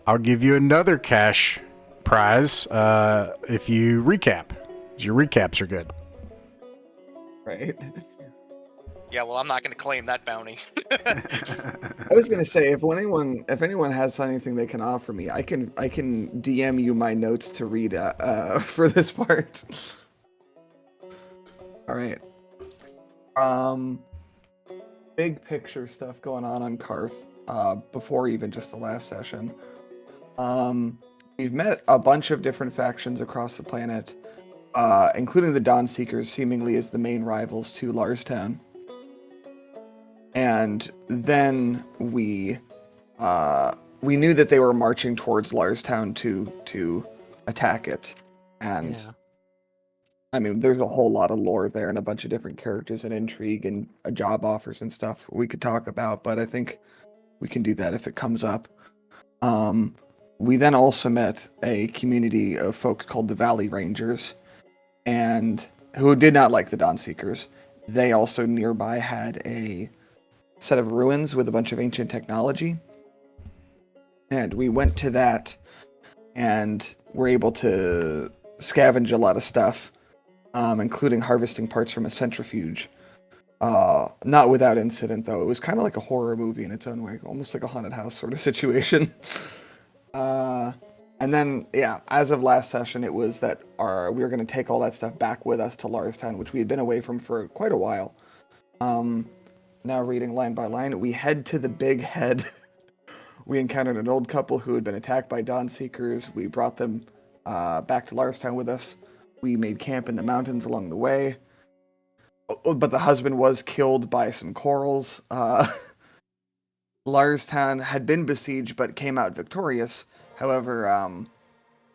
I'll give you another cash prize if you recap. Your recaps are good. Right. Yeah, well, I'm not going to claim that bounty. I was gonna say if anyone has anything they can offer me, I can DM you my notes to read for this part. All right. Big picture stuff going on Karth. Before even just the last session. We've met a bunch of different factions across the planet, including the Dawnseekers, seemingly as the main rivals to Larstown. And then we knew that they were marching towards Larstown to attack it. And Yeah. I mean, there's a whole lot of lore there and a bunch of different characters and intrigue and job offers and stuff we could talk about, but I think we can do that if it comes up. We then also met a community of folks called the Valley Rangers, and who did not like the Dawnseekers. They also nearby had a set of ruins with a bunch of ancient technology, and we went to that and were able to scavenge a lot of stuff, including harvesting parts from a centrifuge. Not without incident, though. It was kind of like a horror movie in its own way, almost like a haunted house sort of situation. And then, yeah, as of last session, it was that we were going to take all that stuff back with us to Larstown, which we had been away from for quite a while. Now reading line by line, we head to the Big Head. We encountered an old couple who had been attacked by Dawnseekers. We brought them back to Larstown with us. We made camp in the mountains along the way. But the husband was killed by some corals. Larstown had been besieged but came out victorious. However,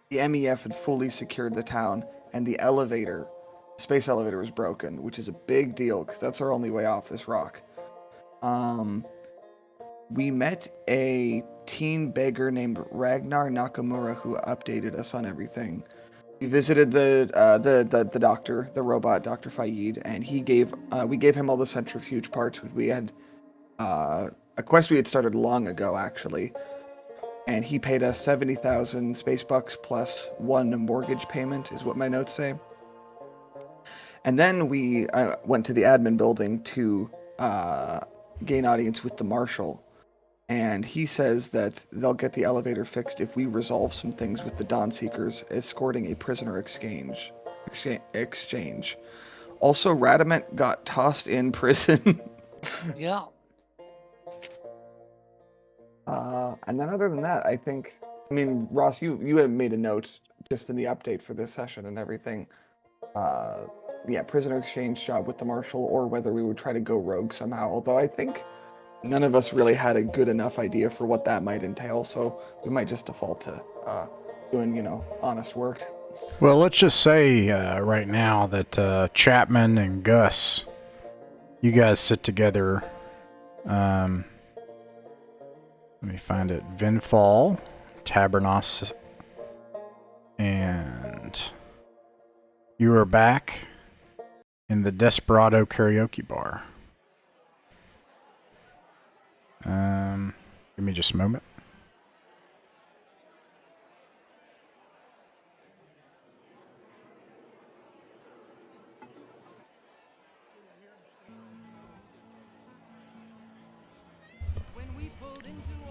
the MEF had fully secured the town, and the space elevator was broken, which is a big deal because that's our only way off this rock. We met a teen beggar named Ragnar Nakamura who updated us on everything. We visited the doctor, the robot Dr. Fayed, and we gave him all the centrifuge parts, which we had a quest we had started long ago, actually. And he paid us 70,000 space bucks plus 1 mortgage payment, is what my notes say. And then we went to the admin building to gain audience with the marshal. And he says that they'll get the elevator fixed if we resolve some things with the Dawnseekers escorting a prisoner exchange. Also, Radamant got tossed in prison. Yeah. And then other than that, I mean, Ross, you had made a note just in the update for this session and everything. Prisoner exchange job with the marshal, or whether we would try to go rogue somehow. Although I think none of us really had a good enough idea for what that might entail, so we might just default to doing, honest work. Well, let's just say right now that Chapman and Gus, you guys sit together. Let me find it. Vinfall, Tabernos, and you are back in the Desperado Karaoke Bar. Give me just a moment.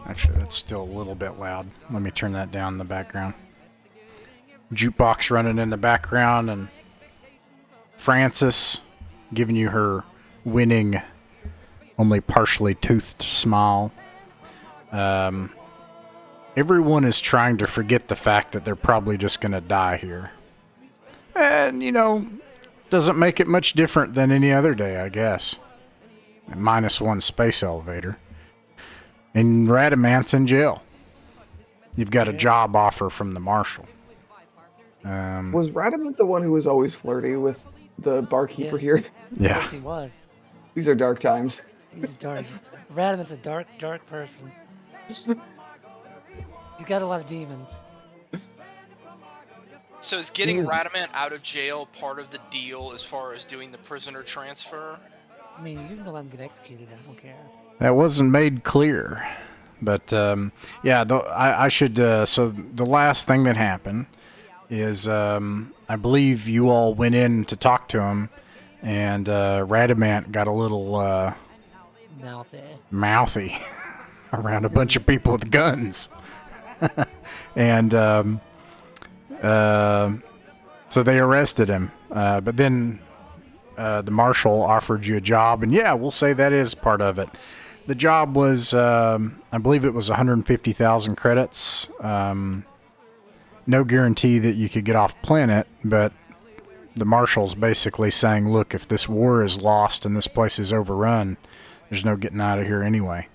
Actually, that's still a little bit loud. Let me turn that down in the background. Jukebox running in the background, and Frances giving you her winning, only partially toothed smile. Everyone is trying to forget the fact that they're probably just going to die here. And, doesn't make it much different than any other day, I guess. -1 space elevator. And Radamant's in jail. You've got a job offer from the marshal. Was Radamant the one who was always flirty with the barkeeper here? Yeah. Yes, he was. These are dark times. He's dark. Radamant's a dark, dark person. He's got a lot of demons. So is getting Radamant out of jail part of the deal as far as doing the prisoner transfer? I mean, you can go let him get executed. I don't care. That wasn't made clear. But yeah, I should. So the last thing that happened is I believe you all went in to talk to him, and Radamant got a little mouthy around a bunch of people with guns, and so they arrested him. But then the marshal offered you a job, and yeah, we'll say that is part of it. The job was, I believe it was 150,000 credits. No guarantee that you could get off planet, but the marshal's basically saying, look, if this war is lost and this place is overrun, there's no getting out of here anyway.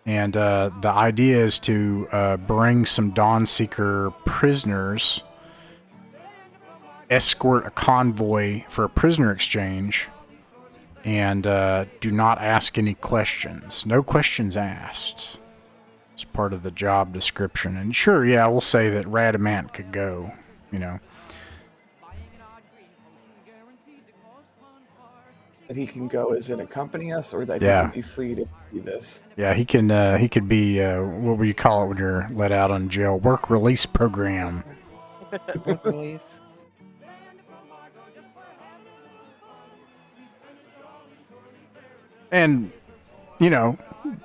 And the idea is to bring some Dawnseeker prisoners, escort a convoy for a prisoner exchange, and do not ask any questions. No questions asked. It's part of the job description. And sure, yeah, we'll say that Radamant could go, you know. That he can go as in accompany us, or that he Yeah. can be free to do this? Yeah, he can. He could be. What would you call it when you're let out on jail? Work release program. Work release. And you know,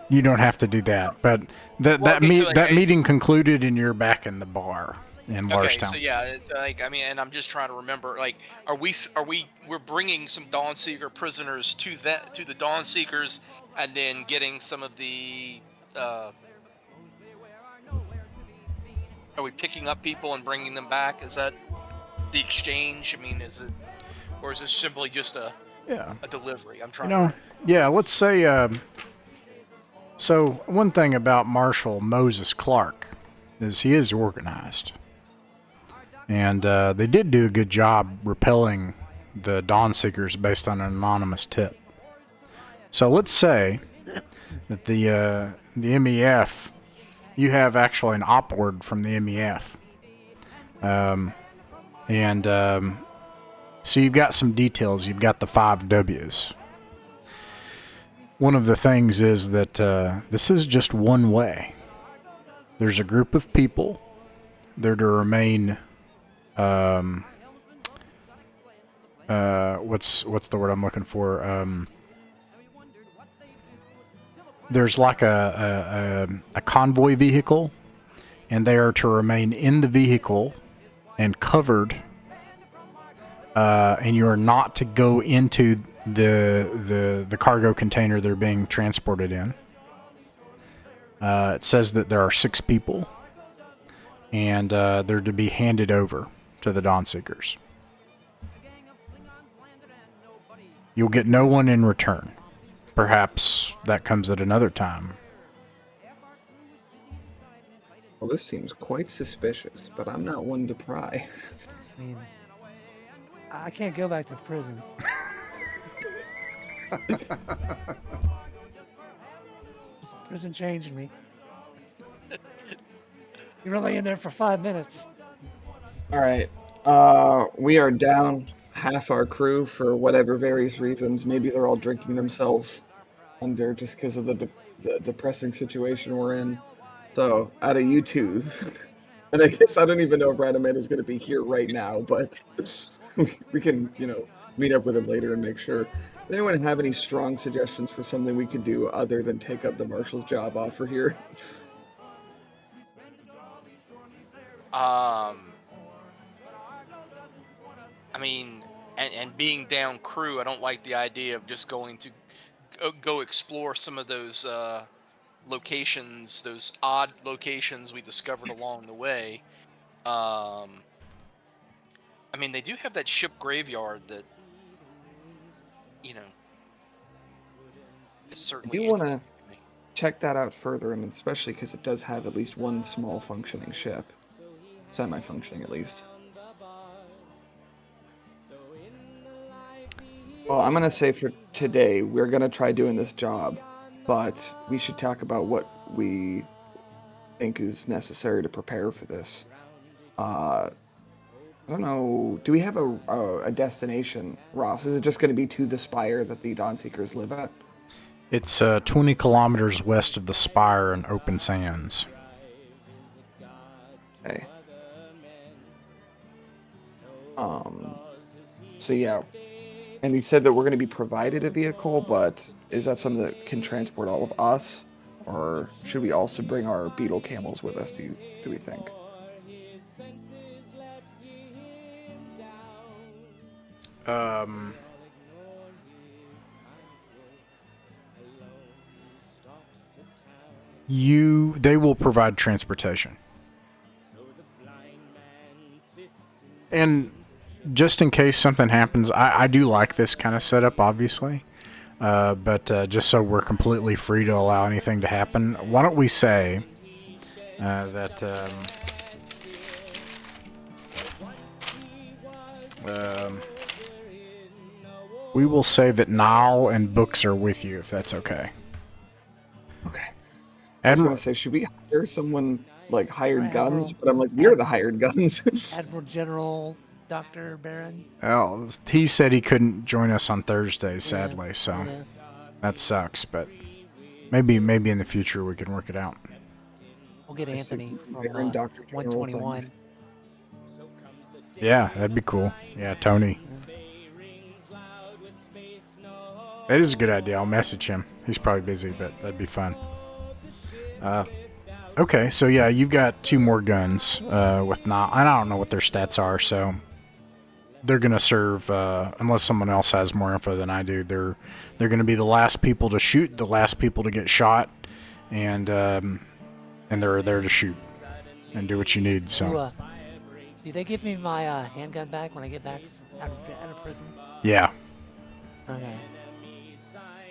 you don't have to do that. But that Okay, meeting concluded, and you're back in the bar in Okay, Larstown. so yeah, it's like, I mean, and I'm just trying to remember, like, we're bringing some Dawnseeker prisoners to the Dawnseekers, and then getting some of the, are we picking up people and bringing them back? Is that the exchange? I mean, is it, or is this simply just a delivery? I'm trying. You know, yeah. Let's say. So one thing about Marshal Moses Clark is he is organized. And they did do a good job repelling the Dawnseekers based on an anonymous tip. So let's say that the MEF, you have actually an opward from the MEF. So you've got some details. You've got the 5 W's. One of the things is that this is just one way. There's a group of people. They're to remain... what's the word I'm looking for? There's like a convoy vehicle, and they are to remain in the vehicle and covered, and you are not to go into the cargo container they're being transported in. It says that there are 6 people, and they're to be handed over to the Dawnseekers. You'll get no one in return. Perhaps that comes at another time. Well, this seems quite suspicious, but I'm not one to pry. I mean, I can't go back to prison. This prison changed me. You're only in there for 5 minutes. All right. We are down half our crew for whatever various reasons. Maybe they're all drinking themselves under just because of the depressing situation we're in. So, out of you two, and I guess I don't even know if Radaman is going to be here right now, but we can, meet up with him later and make sure. Does anyone have any strong suggestions for something we could do other than take up the marshal's job offer here? I mean, and being down crew, I don't like the idea of just going to go explore some of those locations, those odd locations we discovered along the way. I mean, they do have that ship graveyard that, is certainly. I do want to check that out further, and especially because it does have at least one small functioning ship. Semi-functioning, at least. Well, I'm going to say for today, we're going to try doing this job, but we should talk about what we think is necessary to prepare for this. I don't know. Do we have a destination, Ross? Is it just going to be to the spire that the Dawnseekers live at? It's 20 kilometers west of the Spire in open sands. Okay. So yeah, and he said that we're going to be provided a vehicle, but is that something that can transport all of us, or should we also bring our beetle camels with us? Do we think? They will provide transportation. And just in case something happens, I do like this kind of setup, obviously. But just so we're completely free to allow anything to happen, why don't we say that we will say that Niall and Books are with you, if that's okay. Okay. I was Admiral, going to say, should we hire someone like hired Right, guns? Admiral. But I'm like, we're the hired guns. Admiral General Dr. Baron. well, he said he couldn't join us on Thursday, sadly, so Yeah. that sucks. But maybe in the future we can work it out. We'll get Anthony from Baron, Dr. General 121. things. Yeah, that'd be cool. Yeah, Tony. That is a good idea. I'll message him. He's probably busy, but that'd be fun. Okay, so yeah, you've got 2 more guns with not. I don't know what their stats are, so they're gonna serve unless someone else has more info than I do. They're gonna be the last people to shoot, the last people to get shot, and they're there to shoot and do what you need. So Do they give me my handgun back when I get back out of prison? yeah, Okay.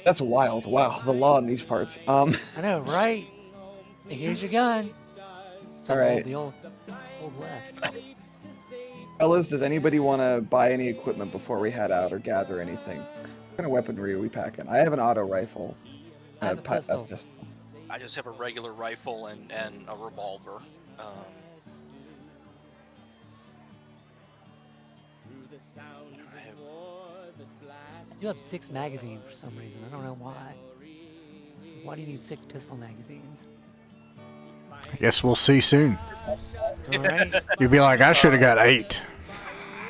That's wild. Wow, the law in these parts. I know, right? Hey, here's your gun. All right. The old West. Fellas, does anybody want to buy any equipment before we head out or gather anything? What kind of weaponry are we packing? I have an auto rifle. I have a pistol. I just have a regular rifle and a revolver. I do have 6 magazines for some reason. I don't know why. Why do you need 6 pistol magazines? I guess we'll see soon. All right. You'll be like, I should have got 8.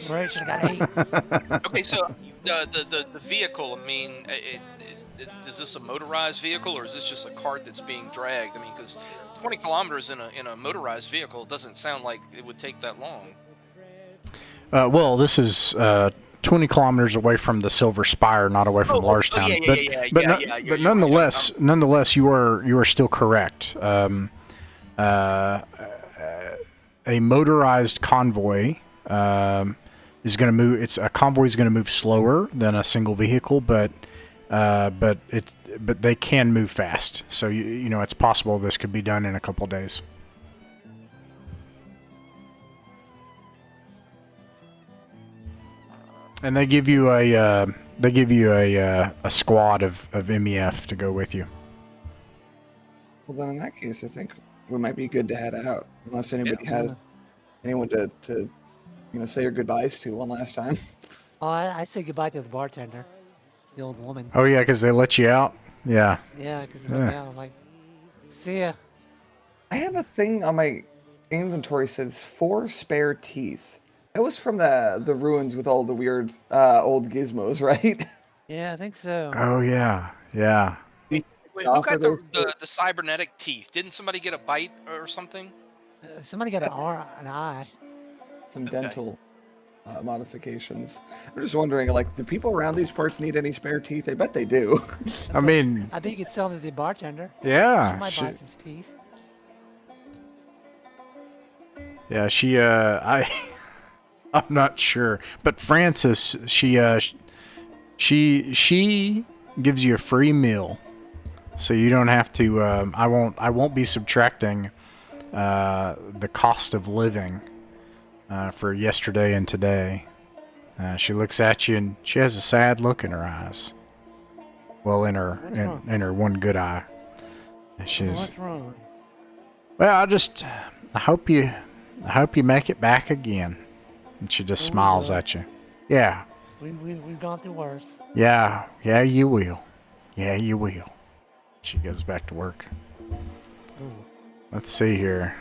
Right, should have got 8. Okay, so the vehicle. I mean, is this a motorized vehicle or is this just a cart that's being dragged? I mean, because 20 kilometers in a motorized vehicle doesn't sound like it would take that long. Well, this is 20 kilometers away from the Silver Spire, not away from Larstown. But nonetheless, you are still correct. A motorized convoy is going to move. A convoy is going to move slower than a single vehicle, but they can move fast. So you know it's possible this could be done in a couple days. And they give you a squad of MEF to go with you. Well, then in that case, I think we might be good to head out, unless anybody has anyone to say your goodbyes to one last time. Oh, I say goodbye to the bartender, the old woman. Oh yeah, because they let you out. Yeah. Yeah, because I'm like, see ya. I have a thing on my inventory says 4 spare teeth. That was from the ruins with all the weird old gizmos, right? Yeah, I think so. Oh yeah. Yeah. Wait, who got the cybernetic teeth? Didn't somebody get a bite or something? Somebody got an eye. Some dental modifications. I'm just wondering, like, do people around these parts need any spare teeth? I bet they do. I mean, I bet you could sell them to the bartender. yeah. She might buy some teeth. Yeah, I'm not sure, but Frances, she gives you a free meal, so you don't have to. I won't be subtracting the cost of living for yesterday and today. She looks at you and she has a sad look in her eyes. Well, in her one good eye. And she's. What's wrong? Well, I hope you make it back again. And she just smiles at you. Yeah. We've gone through worse. Yeah, you will. Yeah, you will. She goes back to work. Ooh. Let's see here.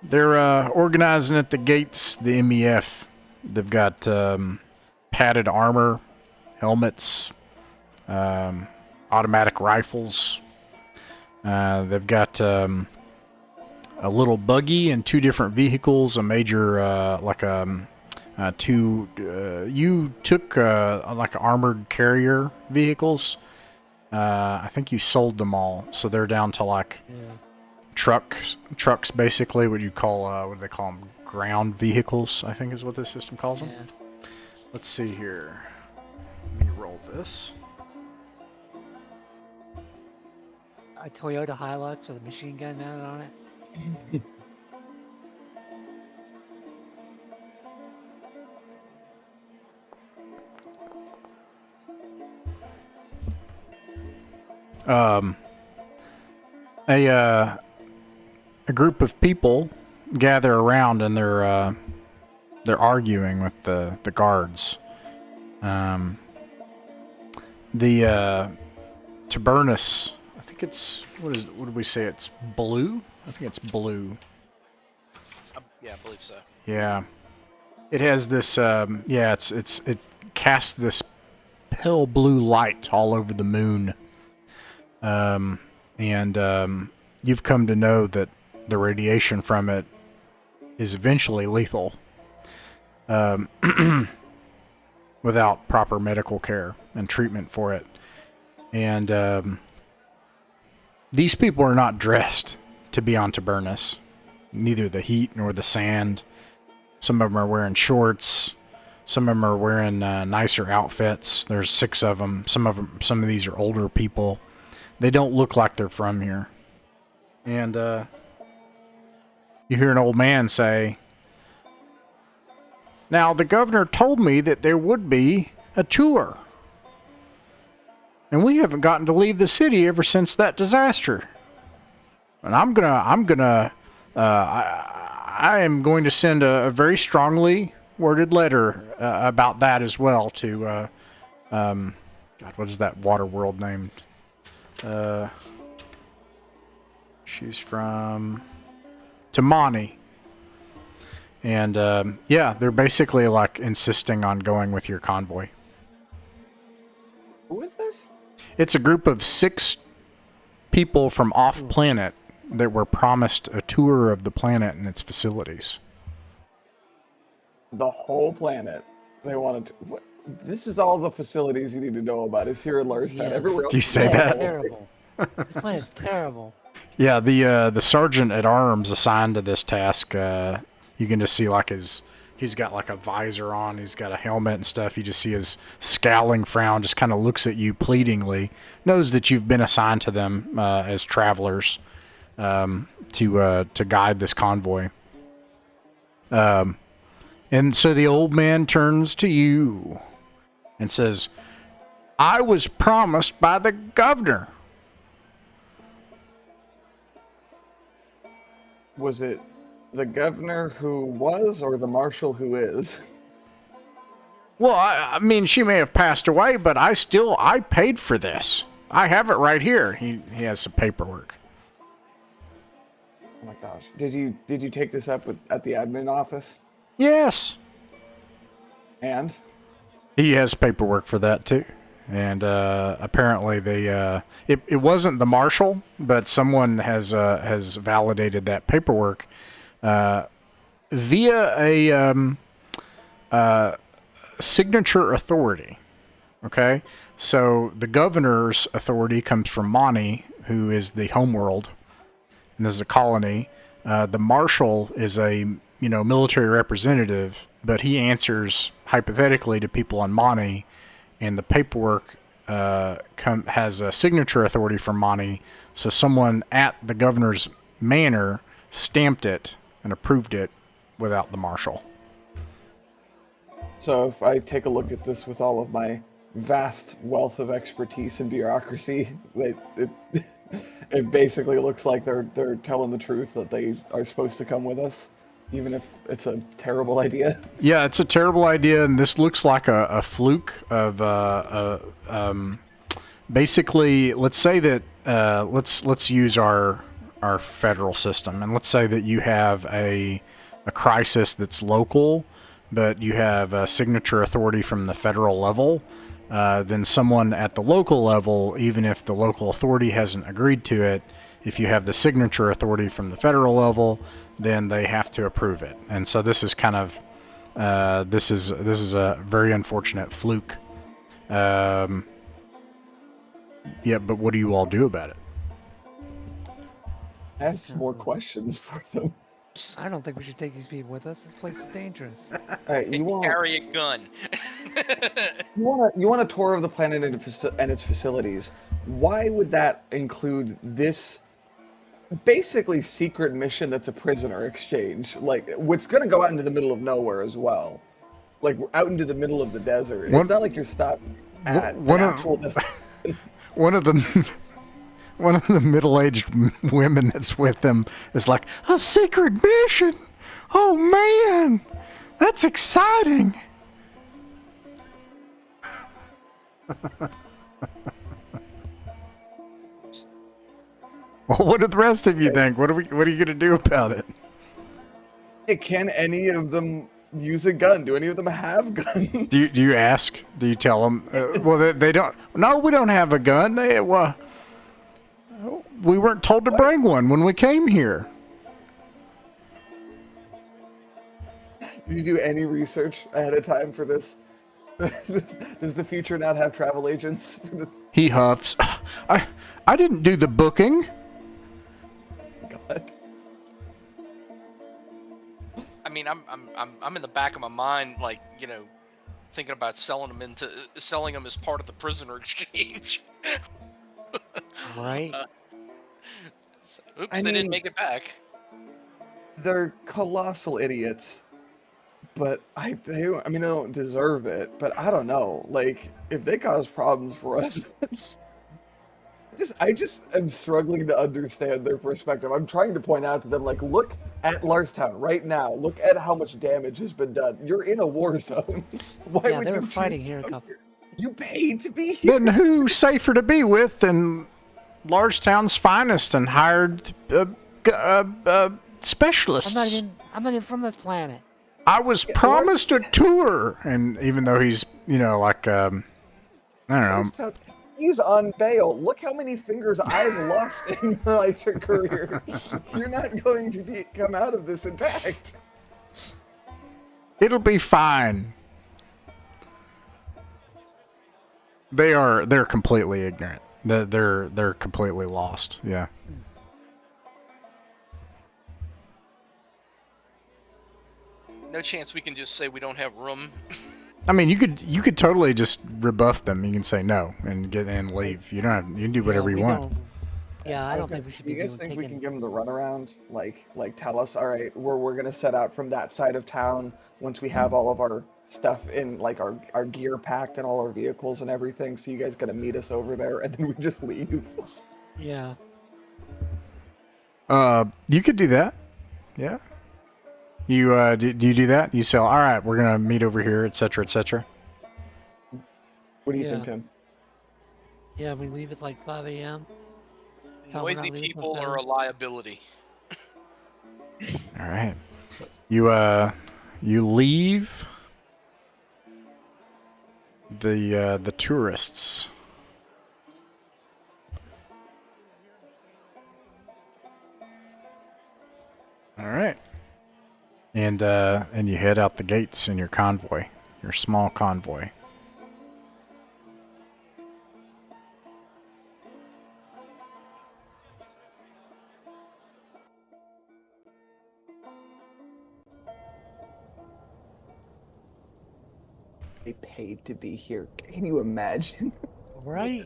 They're organizing at the gates, the MEF. They've got padded armor, helmets, automatic rifles. They've got a little buggy and 2 different vehicles, a major, you took like armored carrier vehicles. I think you sold them all, so they're down to like trucks basically, what you call, what do they call them? Ground vehicles, I think is what this system calls them. Yeah. Let's see here. Let me roll this. A Toyota Hilux with a machine gun mounted on it. A group of people gather around and they're arguing with the guards. The Tiburnus, I think it's what did we say? It's blue. I think it's blue. Yeah, I believe so. Yeah, it has this. It casts this pale blue light all over the moon. You've come to know that the radiation from it is eventually lethal, without proper medical care and treatment for it. And these people are not dressed to be on Tiburnus, neither the heat nor the sand. Some of them are wearing shorts. Some of them are wearing nicer outfits. There's 6 of them. Some of these are older people. They don't look like they're from here. And you hear an old man say, "Now, the governor told me that there would be a tour. And we haven't gotten to leave the city ever since that disaster. And I am going to send a very strongly worded letter about that as well to, God, what is that water world named? She's from Tamani. And, they're basically like insisting on going with your convoy. Who is this? It's a group of 6 people from off-planet that were promised a tour of the planet and its facilities. The whole planet. They wanted to. What? This is all the facilities you need to know about. Is here in Lurstown. Yeah. Everywhere else. Do you say Yeah, that? it's terrible. This planet's terrible. Yeah, the sergeant at arms assigned to this task, you can just see like he's got like a visor on, he's got a helmet and stuff. You just see his scowling frown, just kind of looks at you pleadingly, knows that you've been assigned to them as travelers to guide this convoy. And so the old man turns to you and says, "I was promised by the governor." Was it the governor who was, or the marshal who is? Well, I mean, she may have passed away, but I paid for this. I have it right here. He has some paperwork. Oh my gosh! Did you take this up at the admin office? Yes. And He has paperwork for that too. And apparently it wasn't the marshal, but someone has validated that paperwork via a signature authority. Okay, so the governor's authority comes from Mani, who is the homeworld, and this is a colony. The marshal is a military representative, but he answers hypothetically to people on Mani. And the paperwork has a signature authority from Mani, so someone at the governor's manor stamped it and approved it without the marshal. so if I take a look at this with all of my vast wealth of expertise in bureaucracy, it basically looks like they're telling the truth that they are supposed to come with us, even if it's a terrible idea. Yeah, it's a terrible idea, and this looks like a fluke of basically, let's say that let's use our federal system, and let's say that you have a crisis that's local, but you have a signature authority from the federal level. Then someone at the local level, even if the local authority hasn't agreed to it, if you have the signature authority from the federal level, then they have to approve it. And so this is kind of this is a very unfortunate fluke. Yeah, but what do you all do about it? Ask more questions for them. I don't think we should take these people with us. This place is dangerous. All right, you want Carry a gun. you want a tour of the planet and its facilities. Why would that include this basically secret mission that's a prisoner exchange? Like, what's going to go out into the middle of nowhere as well. Like, out into the middle of the desert. It's not like you're stopped at an actual destination. One of the middle-aged women that's with them is like, a secret mission? Oh man, that's exciting. Well, what do the rest of you think? What are you gonna do about it? Can any of them use a gun? Do any of them have guns? Do you ask? Do you tell them? Well, they don't. No, we don't have a gun. We weren't told to bring one when we came here. Did you do any research ahead of time for this? Does the future not have travel agents? He huffs. I didn't do the booking. God. I mean, I'm in the back of my mind, like, thinking about selling them as part of the prisoner exchange. Right? Oops, they didn't make it back. They're colossal idiots, but they don't deserve it. But I don't know. Like, if they cause problems for us, I just am struggling to understand their perspective. I'm trying to point out to them, like, look at Larstown right now. Look at how much damage has been done. You're in a war zone. Why would they you were fighting here. You paid to be here. Then who's safer to be with than Larstown's finest and hired specialists? I'm not even from this planet. I was promised a tour, and even though he's, like, I don't know. He's on bail. Look how many fingers I've lost in my career. You're not going to come out of this intact. It'll be fine. They're completely ignorant. They're completely lost. Yeah. No chance we can just say we don't have room. I mean, you could totally just rebuff them. You can say no and leave. You can do whatever you want. Yeah, I don't think we should do be you guys think we can give them the runaround? Like tell us, all right, we're gonna set out from that side of town once we have all of our stuff in, like our gear packed and all our vehicles and everything. So you guys gotta meet us over there, and then we just leave. Yeah. You could do that. Yeah. You do you do that? You say, all right, we're gonna meet over here, etc., etc. What do you think, Tim? Yeah, we leave at like 5 a.m. Noisy people are a liability. All right. You leave the tourists. All right. And you head out the gates in your convoy, your small convoy. They paid to be here. Can you imagine? Right?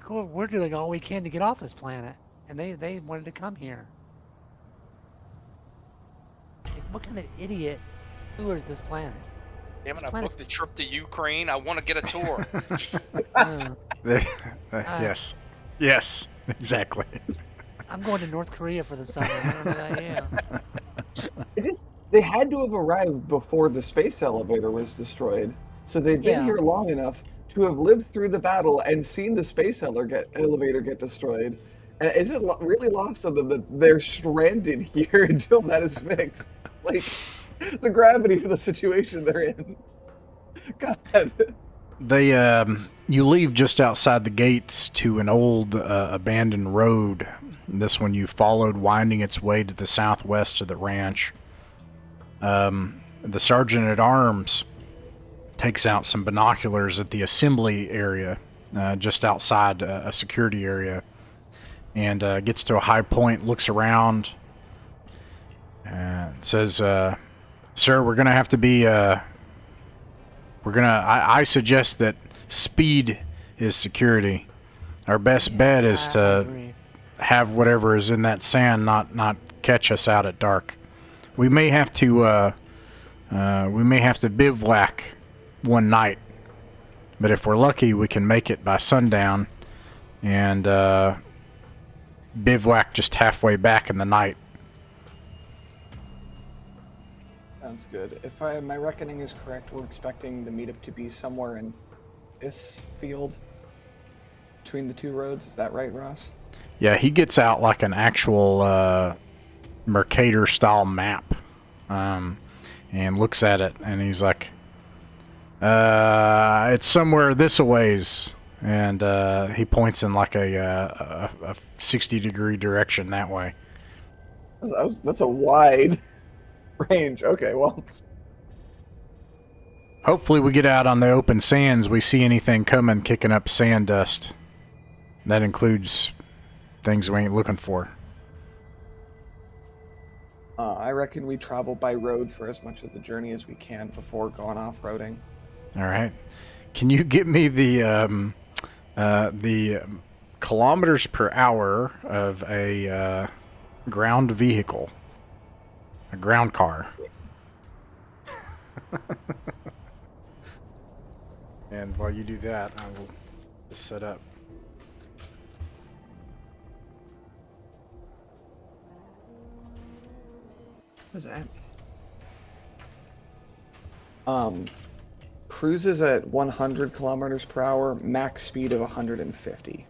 We're doing all we can to get off this planet, and they wanted to come here. What kind of idiot tours this planet? Damn it, I booked a trip to Ukraine. I want to get a tour. Yes, exactly. I'm going to North Korea for the summer. I don't know who I am. They had to have arrived before the space elevator was destroyed. So they've been here long enough to have lived through the battle and seen the space elevator get destroyed. And is it really lost on them that they're stranded here until that is fixed? Like, the gravity of the situation they're in. God. You leave just outside the gates to an old abandoned road. This one you followed, winding its way to the southwest of the ranch. The sergeant at arms takes out some binoculars at the assembly area, just outside a security area, and gets to a high point, looks around, and says, "Sir, we're gonna have to be. I suggest that speed is security. Our best bet is I to agree. have whatever is in that sand not catch us out at dark. We may have to bivouac one night, but if we're lucky, we can make it by sundown and bivouac just halfway back in the night." Sounds good. If my reckoning is correct, we're expecting the meetup to be somewhere in this field between the two roads. Is that right, Ross? Yeah, he gets out like an actual Mercator-style map, and looks at it, and he's like, "It's somewhere this-a-ways," and he points in like a 60-degree direction that way. That's a wide range. Okay, well. Hopefully we get out on the open sands, we see anything coming kicking up sand dust. That includes things we ain't looking for. I reckon we travel by road for as much of the journey as we can before going off-roading. All right. Can you get me the kilometers per hour of a ground vehicle? A ground car. And while you do that, I will set up. What does that mean? Cruises at 100 kilometers per hour, max speed of 150.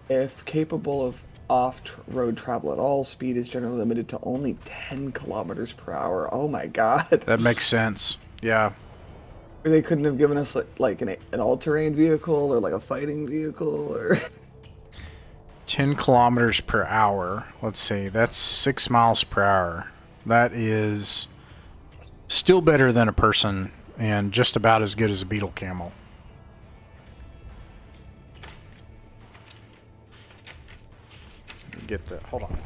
If capable of off-road travel at all, speed is generally limited to only 10 kilometers per hour. Oh my god. That makes sense. Yeah. They couldn't have given us like an all-terrain vehicle or like a fighting vehicle or 10 kilometers per hour. Let's see. That's 6 miles per hour. That is still better than a person and just about as good as a beetle camel. Get the... Hold on.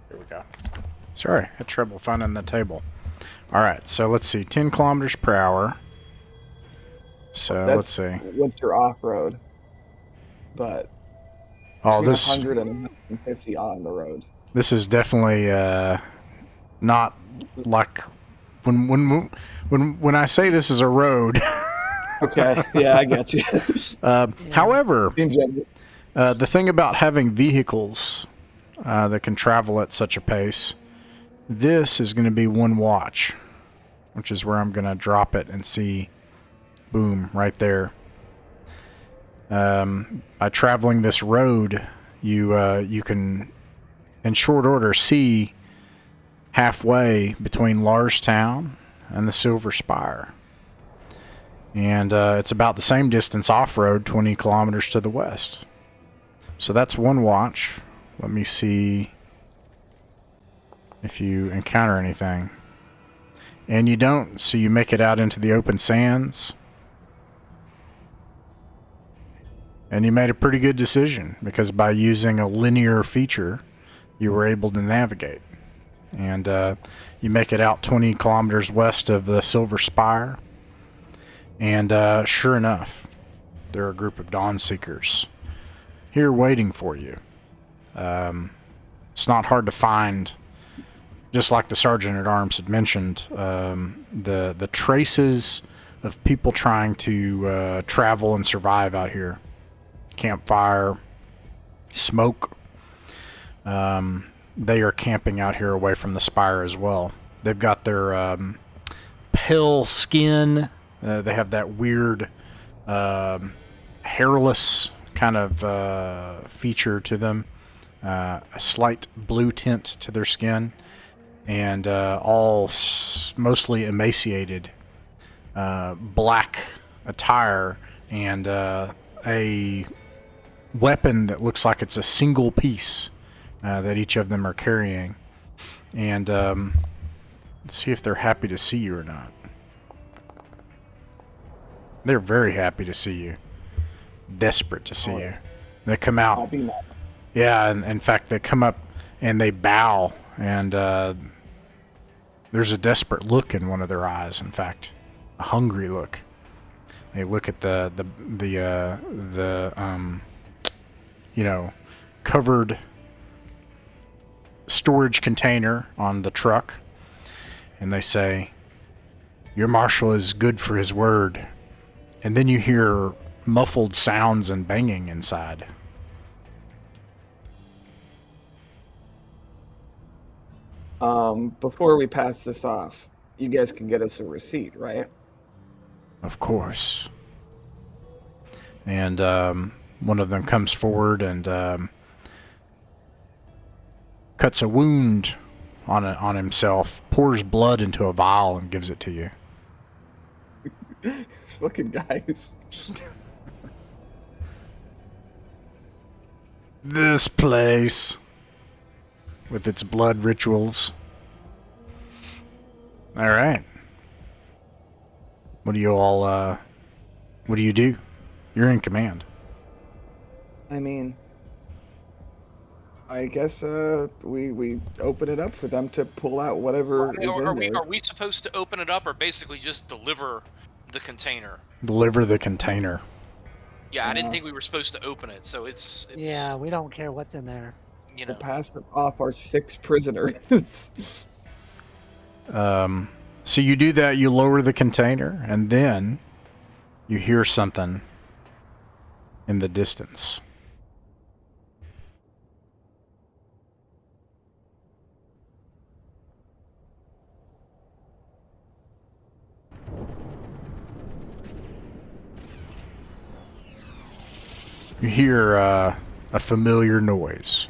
Here we go. Sorry, I had trouble finding the table. Alright, so let's see. 10 kilometers per hour. So, let's see. Once you're off-road. But Oh, this 100 and 150 on the road. This is definitely not like when I say this is a road. Okay, yeah, I get you. However, In general. the thing about having vehicles that can travel at such a pace, this is going to be one watch, which is where I'm going to drop it and see, boom, right there. By traveling this road, you can, in short order, see halfway between Larstown and the Silver Spire. And it's about the same distance off-road, 20 kilometers to the west. So that's one watch. Let me see if you encounter anything. And you don't, so you make it out into the open sands. And you made a pretty good decision, because by using a linear feature, you were able to navigate. And you make it out 20 kilometers west of the Silver Spire. And sure enough, there are a group of Dawn Seekers here waiting for you. It's not hard to find, just like the Sergeant at Arms had mentioned. The traces of people trying to travel and survive out here. Campfire, smoke. They are camping out here away from the spire as well. They've got their pale skin. They have that weird hairless kind of feature to them. A slight blue tint to their skin. And all mostly emaciated. Black attire and a weapon that looks like it's a single piece that each of them are carrying. And let's see if they're happy to see you or not. They're very happy to see you. Desperate to see you. They come out. Yeah, and in fact, they come up and they bow, and there's a desperate look in one of their eyes. In fact, a hungry look. They look at the covered storage container on the truck, and they say, "Your marshal is good for his word." And then you hear muffled sounds and banging inside. Before we pass this off, you guys can get us a receipt, right? Of course. And one of them comes forward and cuts a wound on himself, pours blood into a vial, and gives it to you. Fucking guys. This place, with its blood rituals. All right. What do you all, what do you do? You're in command. I mean, I guess we open it up for them to pull out whatever is in there. Are we supposed to open it up or basically just deliver the container? Deliver the container. Yeah, I didn't think we were supposed to open it, so it's Yeah, we don't care what's in there. You know. We'll pass it off our 6 prisoners. So you do that, you lower the container, and then you hear something in the distance. You hear a familiar noise,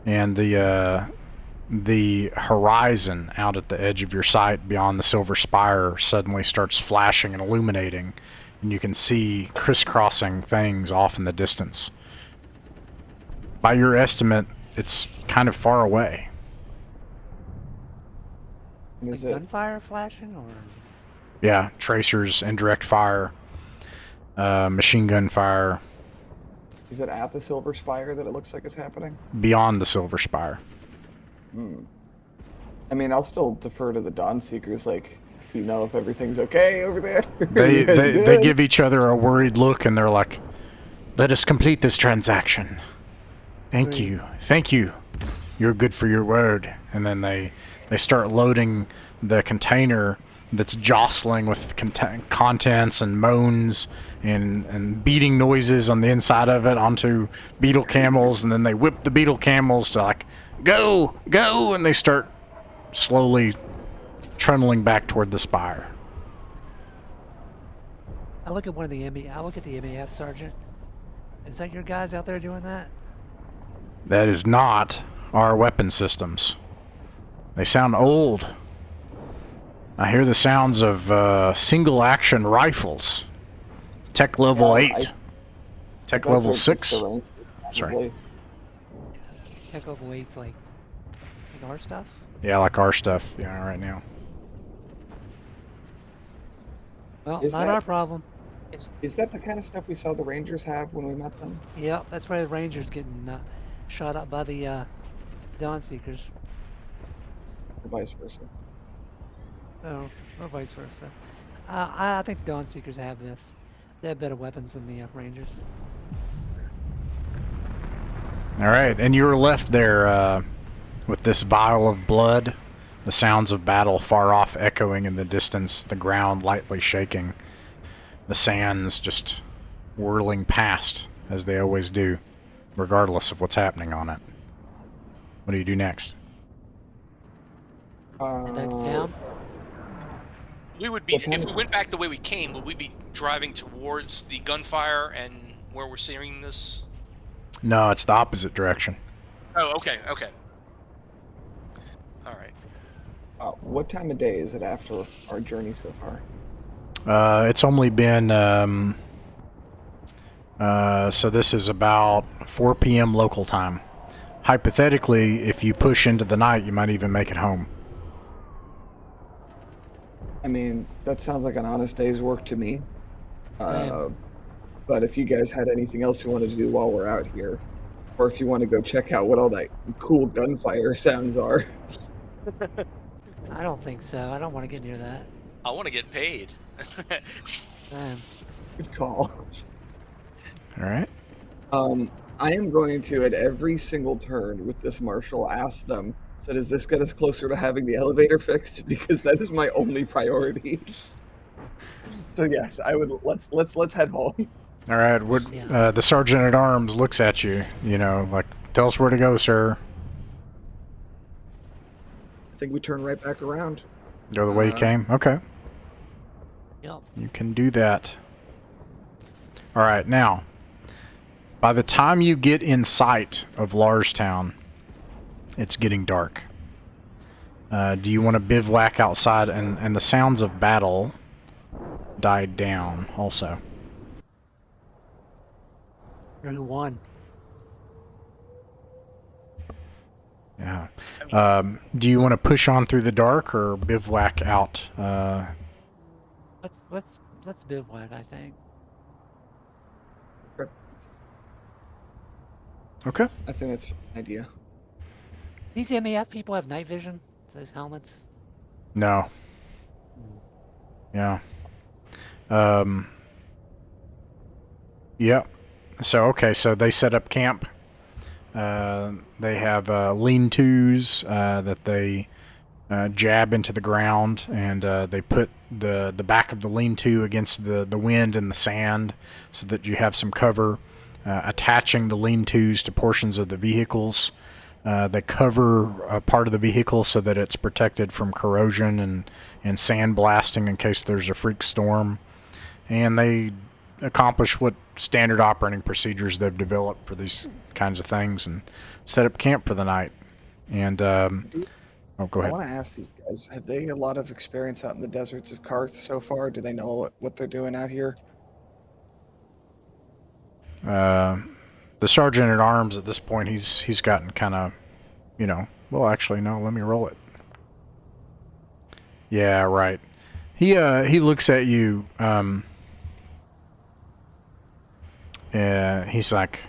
and the horizon out at the edge of your sight beyond the silver spire suddenly starts flashing and illuminating, and you can see crisscrossing things off in the distance. By your estimate, it's kind of far away. Is Like it? gunfire flashing, or Yeah, tracers, indirect fire, machine gun fire. Is it at the Silver Spire that it looks like it's happening? Beyond the silver spire. I mean, I'll still defer to the Dawn Seekers, like, you know, if everything's okay over there. They give each other a worried look, and they're like, "Let us complete this transaction. Thank you. Thank you. You're good for your word." And then they start loading the container that's jostling with contents and moans and beating noises on the inside of it onto beetle camels, and then they whip the beetle camels to like, "Go, go," and they start slowly trundling back toward the spire. I look at one of the I look at the MAF sergeant. Is that your guys out there doing that? That is not our weapon systems. They sound old. I hear the sounds of single-action rifles. Tech level 8. Tech level 6. Sorry. Tech level 8's like our stuff? Yeah, like our stuff. Yeah, right now. Well, Is not that- our problem. Is that the kind of stuff we saw the Rangers have when we met them? Yep, that's why the Rangers getting shot up by the Dawn Seekers. Or vice versa? Oh, or vice versa. I think the Dawn Seekers have this. They have better weapons than the Rangers. All right, and you were left there with this vial of blood The sounds of battle far off echoing in the distance, the ground lightly shaking, the sands just whirling past, as they always do, regardless of what's happening on it. What do you do next? Head back to town. We would be, if we went back the way we came, would we be driving towards the gunfire and where we're seeing this? No, it's the opposite direction. Oh, okay, okay. All right. What time of day is it after our journey so far? It's only been, so this is about 4 p.m. local time. Hypothetically, if you push into the night, you might even make it home. I mean, that sounds like an honest day's work to me. Right. But if you guys had anything else you wanted to do while we're out here, or if you want to go check out what all that cool gunfire sounds are. I don't think so. I don't want to get near that. I want to get paid. Man. Good call. All right. I am going to, at every single turn with this marshal, ask them, so does this get us closer to having the elevator fixed? Because that is my only priority. So yes, I would, let's head home. All right. The sergeant at arms looks at you, like, tell us where to go, sir. I think we turn right back around. Go the way you came? Okay. Yep. You can do that. All right, now, by the time you get in sight of Larstown, it's getting dark. Do you want to bivouac outside? And the sounds of battle died down also. Turn 1. Yeah. Do you want to push on through the dark or bivouac out? Let's bivouac, I think. Okay. I think that's an idea. These MEF people have night vision. Those helmets. No. Yeah. Yeah. So they set up camp. They have lean-tos that they jab into the ground, and they put the back of the lean-to against the wind and the sand so that you have some cover, attaching the lean-tos to portions of the vehicles. They cover a part of the vehicle so that it's protected from corrosion and sand blasting in case there's a freak storm. And they accomplish what standard operating procedures they've developed for these kinds of things and set up camp for the night. And, go ahead. I want to ask these guys, have they a lot of experience out in the deserts of Karth so far? Do they know what they're doing out here? The sergeant at arms at this point, he's gotten kind of, well, actually, no, let me roll it. Yeah, right. He looks at you, he's like,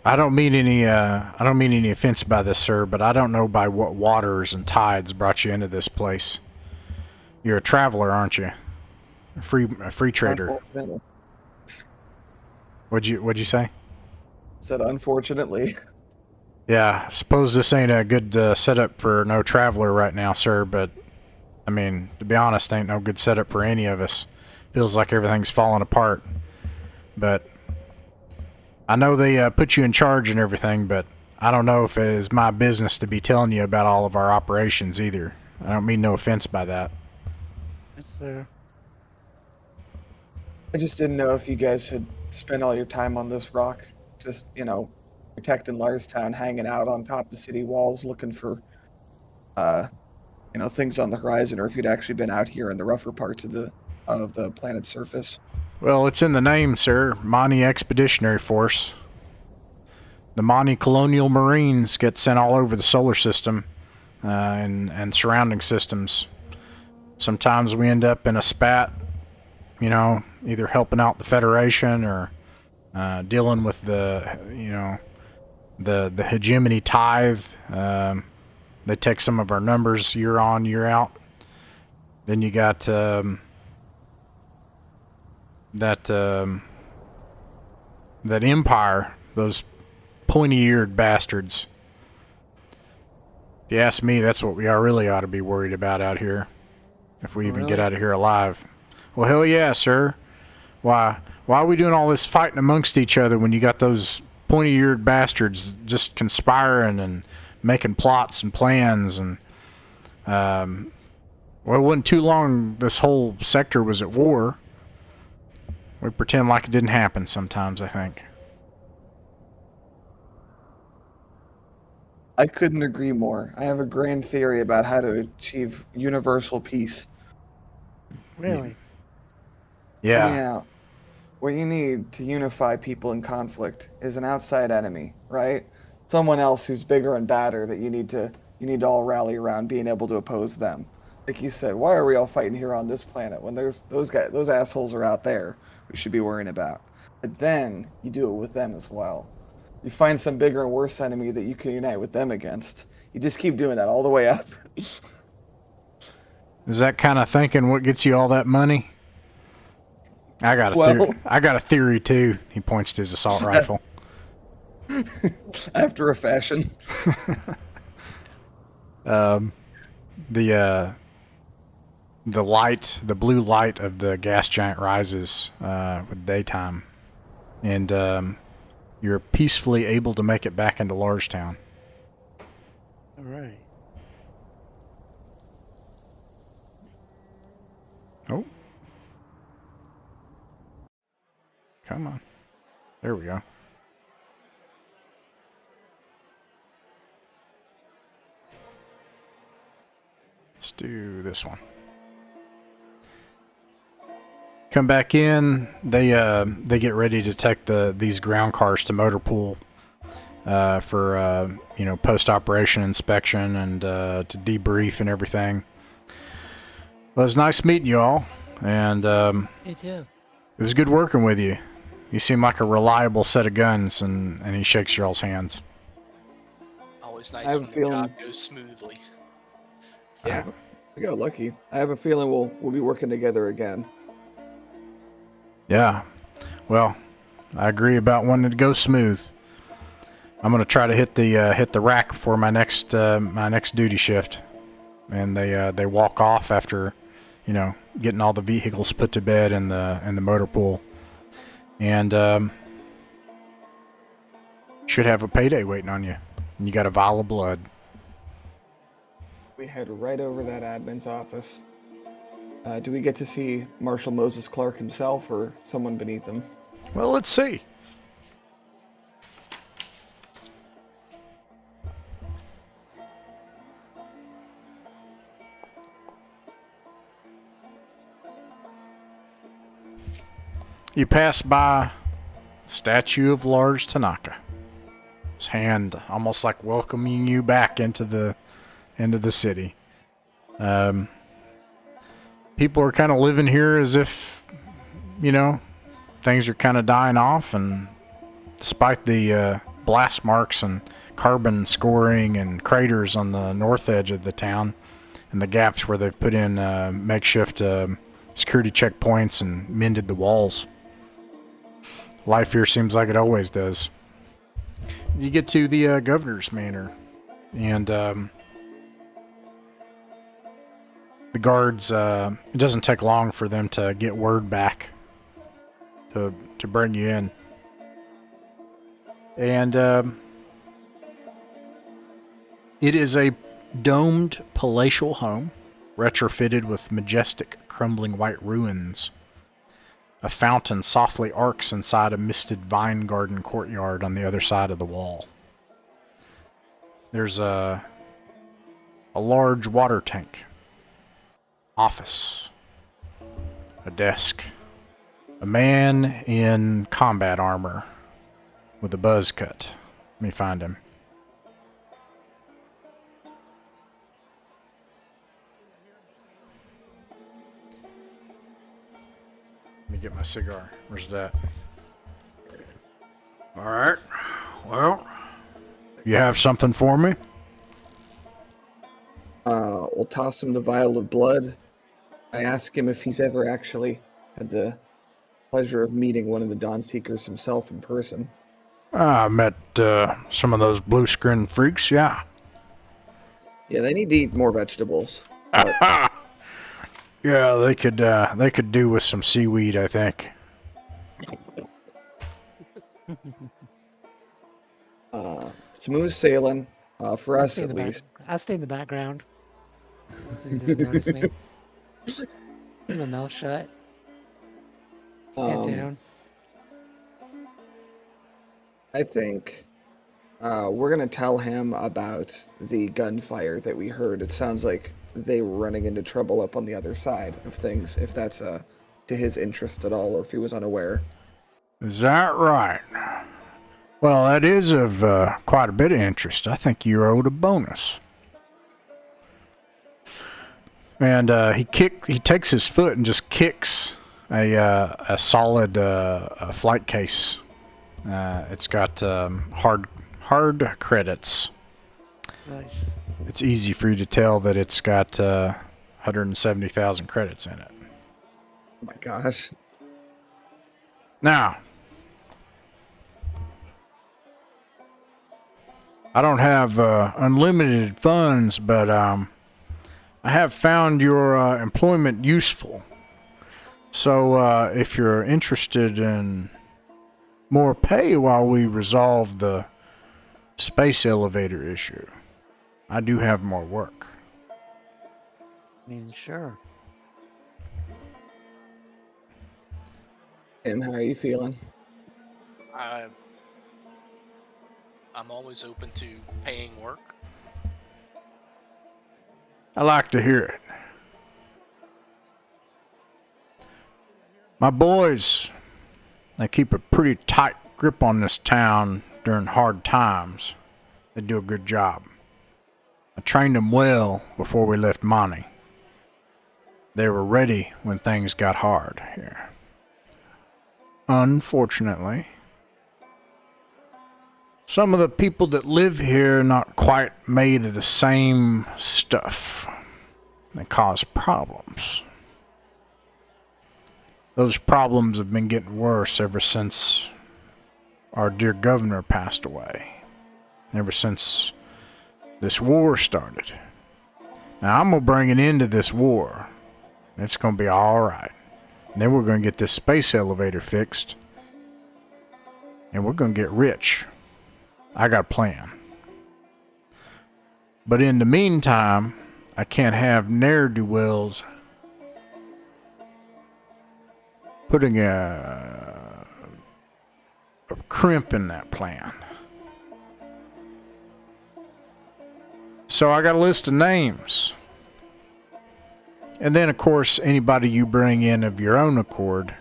I don't mean any offense by this, sir, but I don't know by what waters and tides brought you into this place. You're a traveler, aren't you? A free trader. What'd you say? Said unfortunately. Yeah, suppose this ain't a good setup for no traveler right now, sir, but I mean, to be honest, ain't no good setup for any of us. Feels like everything's falling apart. But I know they put you in charge and everything, but I don't know if it is my business to be telling you about all of our operations either. I don't mean no offense by that. That's fair. I just didn't know if you guys had spent all your time on this rock, just, protecting Larstown, hanging out on top of the city walls, looking for, things on the horizon, or if you'd actually been out here in the rougher parts of the planet's surface. Well, it's in the name, sir. Monty Expeditionary Force. The Monty Colonial Marines get sent all over the solar system and surrounding systems. Sometimes we end up in a spat, either helping out the Federation or dealing with the hegemony tithe. They take some of our numbers year on, year out. Then you got that Empire, those pointy-eared bastards. If you ask me, that's what we really ought to be worried about out here. If we even get Really? out of here alive. Well, hell yeah, sir. Why are we doing all this fighting amongst each other when you got those pointy-eared bastards just conspiring and making plots and plans and, well, it wasn't too long this whole sector was at war. We pretend like it didn't happen sometimes, I think. I couldn't agree more. I have a grand theory about how to achieve universal peace. Really? Yeah. Yeah. What you need to unify people in conflict is an outside enemy, right? Someone else who's bigger and badder that you need to all rally around being able to oppose them. Like you said, why are we all fighting here on this planet when there's those assholes are out there we should be worrying about? But then you do it with them as well. You find some bigger and worse enemy that you can unite with them against. You just keep doing that all the way up. Is that kind of thinking what gets you all that money? I got a theory too. He points to his assault rifle. After a fashion. The blue light of the gas giant rises with daytime, and you're peacefully able to make it back into Largetown. All right. Oh. Come on. There we go. Let's do this one. Come back in. They get ready to take these ground cars to motor pool for post-operation inspection and to debrief and everything. Well, it was nice meeting you all, and You too. it was good working with you. You seem like a reliable set of guns, and he shakes y'all's hands. Always I nice have when a the feeling- job goes smoothly. Yeah. We got lucky. I have a feeling we'll be working together again. Yeah. Well, I agree about wanting it to go smooth. I'm gonna try to hit the rack for my next duty shift, and they walk off after, getting all the vehicles put to bed in the motor pool, and should have a payday waiting on you. And you got a vial of blood. We head right over that admin's office. Do we get to see Marshal Moses Clark himself or someone beneath him? Well, let's see. You pass by statue of Large Tanaka. His hand almost like welcoming you back into the city. People are kind of living here as if, things are kind of dying off, and despite the blast marks and carbon scoring and craters on the north edge of the town, and the gaps where they've put in makeshift security checkpoints and mended the walls. Life here seems like it always does. You get to the governor's manor, and the guards, it doesn't take long for them to get word back to bring you in. And it is a domed palatial home, retrofitted with majestic crumbling white ruins. A fountain softly arcs inside a misted vine garden courtyard on the other side of the wall. There's a large water tank, office, a desk, a man in combat armor with a buzz cut. Let me find him. Let me get my cigar. Where's that? All right. Well, you have something for me? We'll toss him the vial of blood. I ask him if he's ever actually had the pleasure of meeting one of the Dawn Seekers himself in person. I met some of those blue screen freaks, yeah. Yeah, they need to eat more vegetables. But, Yeah, they could do with some seaweed, I think. smooth sailing, for I'll us stay in at the back. least. I'll stay in the background so he doesn't notice me. Keep my mouth shut. Head Um, down. I think we're gonna tell him about the gunfire that we heard. It sounds like they were running into trouble up on the other side of things. If that's to his interest at all, or if he was unaware. Is that right? Well, that is of quite a bit of interest. I think you're owed a bonus. And he takes his foot and just kicks a solid flight case. It's got hard credits. Nice. It's easy for you to tell that it's got 170,000 credits in it. Oh my gosh. Now, I don't have unlimited funds, but I have found your employment useful. So if you're interested in more pay while we resolve the space elevator issue, I do have more work. I mean, sure. And how are you feeling? I'm always open to paying work. I like to hear it. My boys, they keep a pretty tight grip on this town during hard times. They do a good job. I trained them well before we left Monty. They were ready when things got hard here. Unfortunately, some of the people that live here are not quite made of the same stuff. They cause problems. Those problems have been getting worse ever since our dear governor passed away. Ever since this war started. Now I'm gonna bring an end to this war. It's gonna be alright. And then we're gonna get this space elevator fixed. And we're gonna get rich. I got a plan. But in the meantime, I can't have ne'er-do-wells putting a crimp in that plan. So I got a list of names. And then, of course, anybody you bring in of your own accord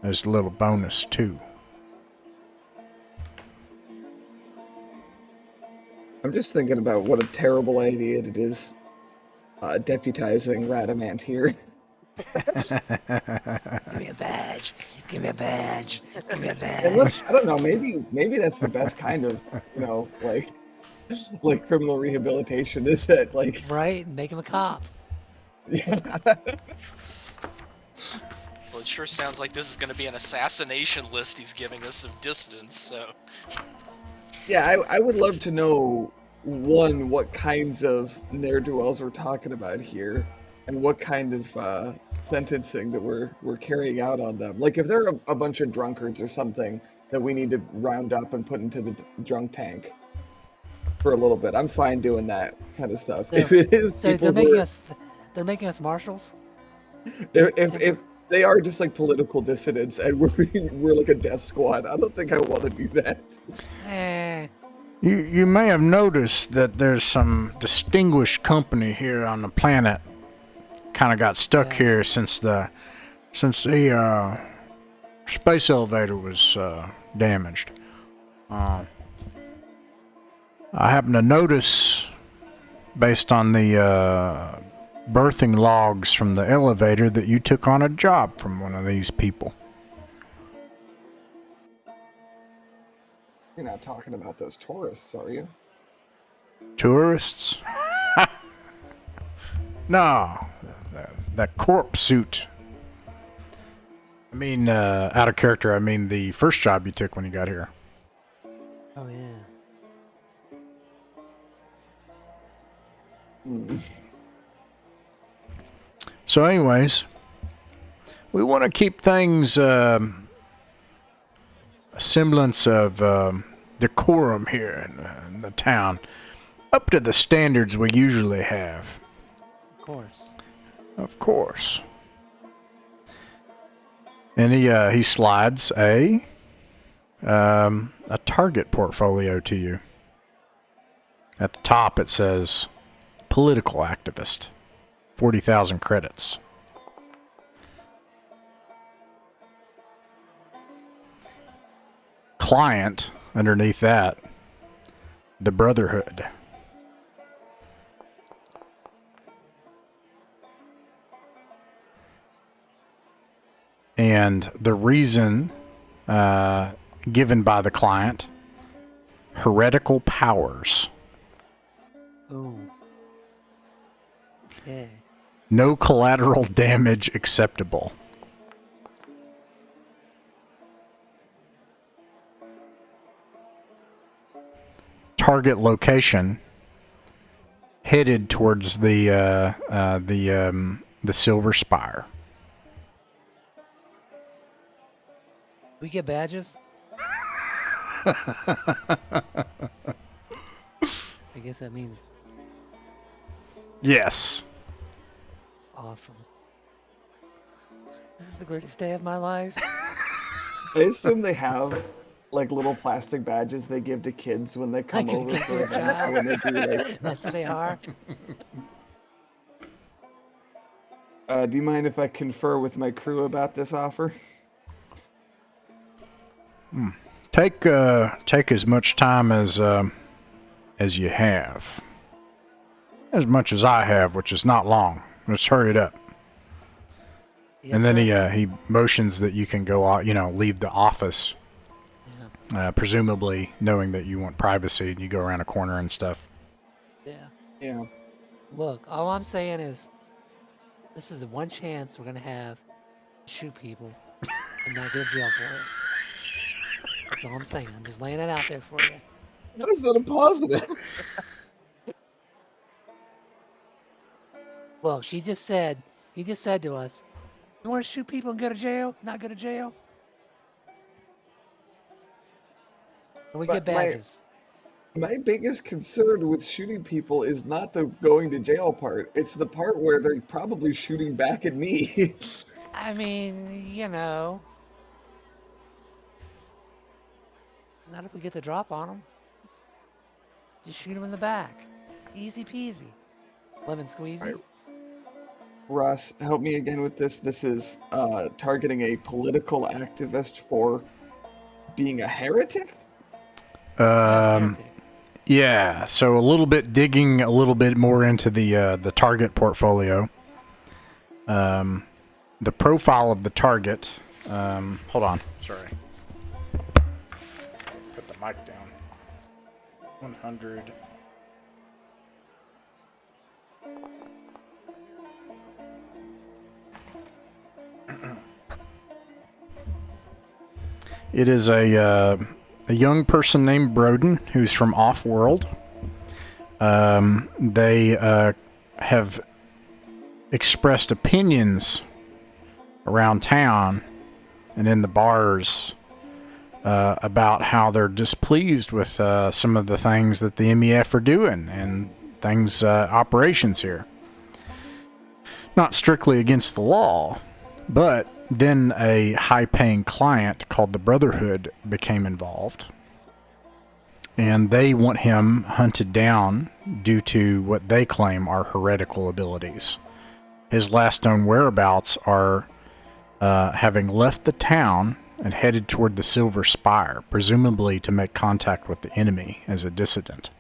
is a little bonus, too. I'm just thinking about what a terrible idea it is deputizing Radamant here. Give me a badge. Give me a badge. Give me a badge. Unless, I don't know, maybe that's the best kind of, like criminal rehabilitation, is that like Right? Make him a cop. yeah. Well, it sure sounds like this is going to be an assassination list he's giving us of dissidents, so... Yeah, I would love to know, one, what kinds of ne'er-do-wells we're talking about here, and what kind of sentencing that we're carrying out on them. Like, if they're a bunch of drunkards or something that we need to round up and put into the drunk tank for a little bit, I'm fine doing that kind of stuff. They're- If it is They're, people they're making us marshals. if they are just like political dissidents and we're like a death squad, I don't think I want to do that. Eh. You may have noticed that there's some distinguished company here on the planet kind of got stuck Yeah. here since the space elevator was damaged. I happen to notice, based on the birthing logs from the elevator, that you took on a job from one of these people. You're not talking about those tourists, are you? Tourists? No, that corpse suit. I mean, out of character, I mean the first job you took when you got here. Oh yeah. Hmm. So, anyways, we want to keep things a semblance of decorum here in the town, up to the standards we usually have. Of course. Of course. And he slides a target portfolio to you. At the top it says political activist, 40,000 credits. Client underneath that, the Brotherhood. And the reason given by the client, heretical powers. Oh. Okay. No collateral damage acceptable. Target location headed towards the Silver Spire. We get badges? I guess that means Yes. awesome. This is the greatest day of my life. I assume they have like little plastic badges they give to kids when they come Like a over gift for to a events, child. when they do like. That's what they are. Do you mind if I confer with my crew about this offer? Take as much time as you have. As much as I have, which is not long. Let's hurry it up. Yes, And then sir. he motions that you can go out, leave the office, Yeah. presumably knowing that you want privacy, and you go around a corner and stuff. Yeah. Yeah. Look, all I'm saying is, this is the one chance we're gonna have to shoot people and not go to jail for it. That's all I'm saying. I'm just laying it out there for you. How is that a positive? Look, he just said to us, you want to shoot people and go to jail? Not go to jail? And we get But my- badges. My biggest concern with shooting people is not the going to jail part. It's the part where they're probably shooting back at me. I mean, not if we get the drop on them. Just shoot them in the back. Easy peasy. Lemon squeezy. Right. Russ, help me again with this. This is targeting a political activist for being a heretic? Heretic. Yeah, so digging a little bit more into the target portfolio. The profile of the target. Hold on, sorry. Put the mic down. 100. It is a young person named Broden who's from off-world. They have expressed opinions around town and in the bars about how they're displeased with some of the things that the MEF are doing and operations here. Not strictly against the law, but then a high-paying client called the Brotherhood became involved, and they want him hunted down due to what they claim are heretical abilities. His last known whereabouts are having left the town and headed toward the Silver Spire, presumably to make contact with the enemy as a dissident.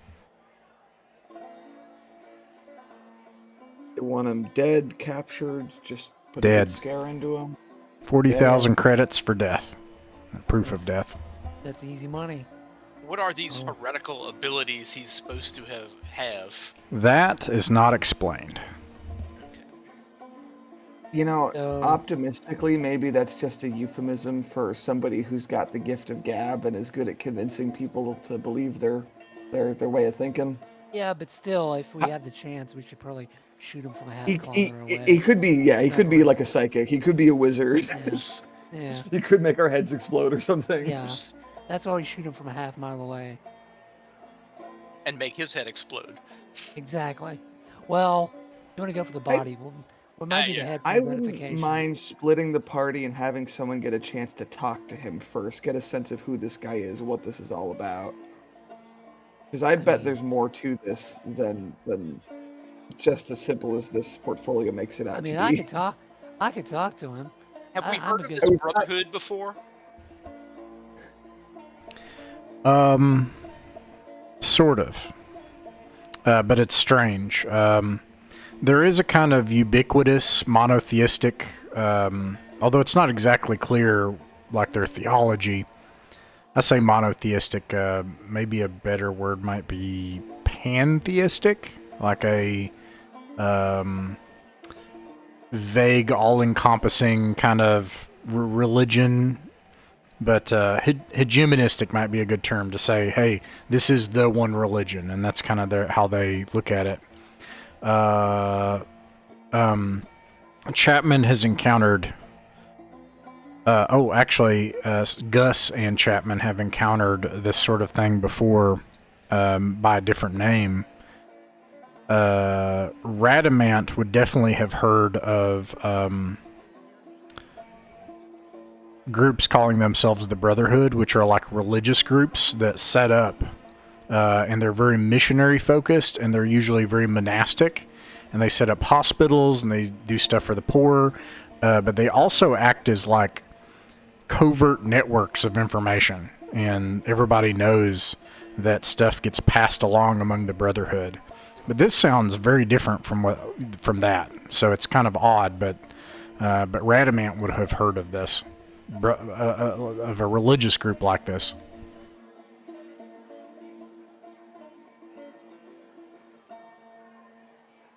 They want him dead, captured, just put a Dead. good scare into him. 40,000 credits for death. Proof of death. That's easy money. What are these Oh. heretical abilities he's supposed to have? That is not explained. You know, So- optimistically, maybe that's just a euphemism for somebody who's got the gift of gab and is good at convincing people to believe their way of thinking. Yeah, but still, if we have the chance, we should probably shoot him from a half He kilometer away. he could be, yeah, he could Sniper be like a rifle. psychic. He could be a wizard. Yeah. Yeah. He could make our heads explode or something. Yeah. That's why we shoot him from a half mile away. And make his head explode. Exactly. Well, you want to go for the body. We might need yeah. a head I for wouldn't notification. mind splitting the party and having someone get a chance to talk to him first, get a sense of who this guy is, what this is all about. Because I bet mean- there's more to this than just as simple as this portfolio makes it out I mean, to I be. could talk. I could talk to him. Have we I'm heard a of good- this brotherhood before? Sort of. But it's strange. There is a kind of ubiquitous monotheistic, although it's not exactly clear, like their theology. I say monotheistic, maybe a better word might be pantheistic, like a vague, all-encompassing kind of religion. But hegemonistic might be a good term to say, hey, this is the one religion, and that's kind of how they look at it. Chapman has encountered... Gus and Chapman have encountered this sort of thing before by a different name. Radamant would definitely have heard of... groups calling themselves the Brotherhood, which are like religious groups that set up, and they're very missionary focused, and they're usually very monastic, and they set up hospitals, and they do stuff for the poor, but they also act as like covert networks of information, and everybody knows that stuff gets passed along among the Brotherhood. But this sounds very different from that, so it's kind of odd, but Radamant would have heard of this. Of a religious group like this.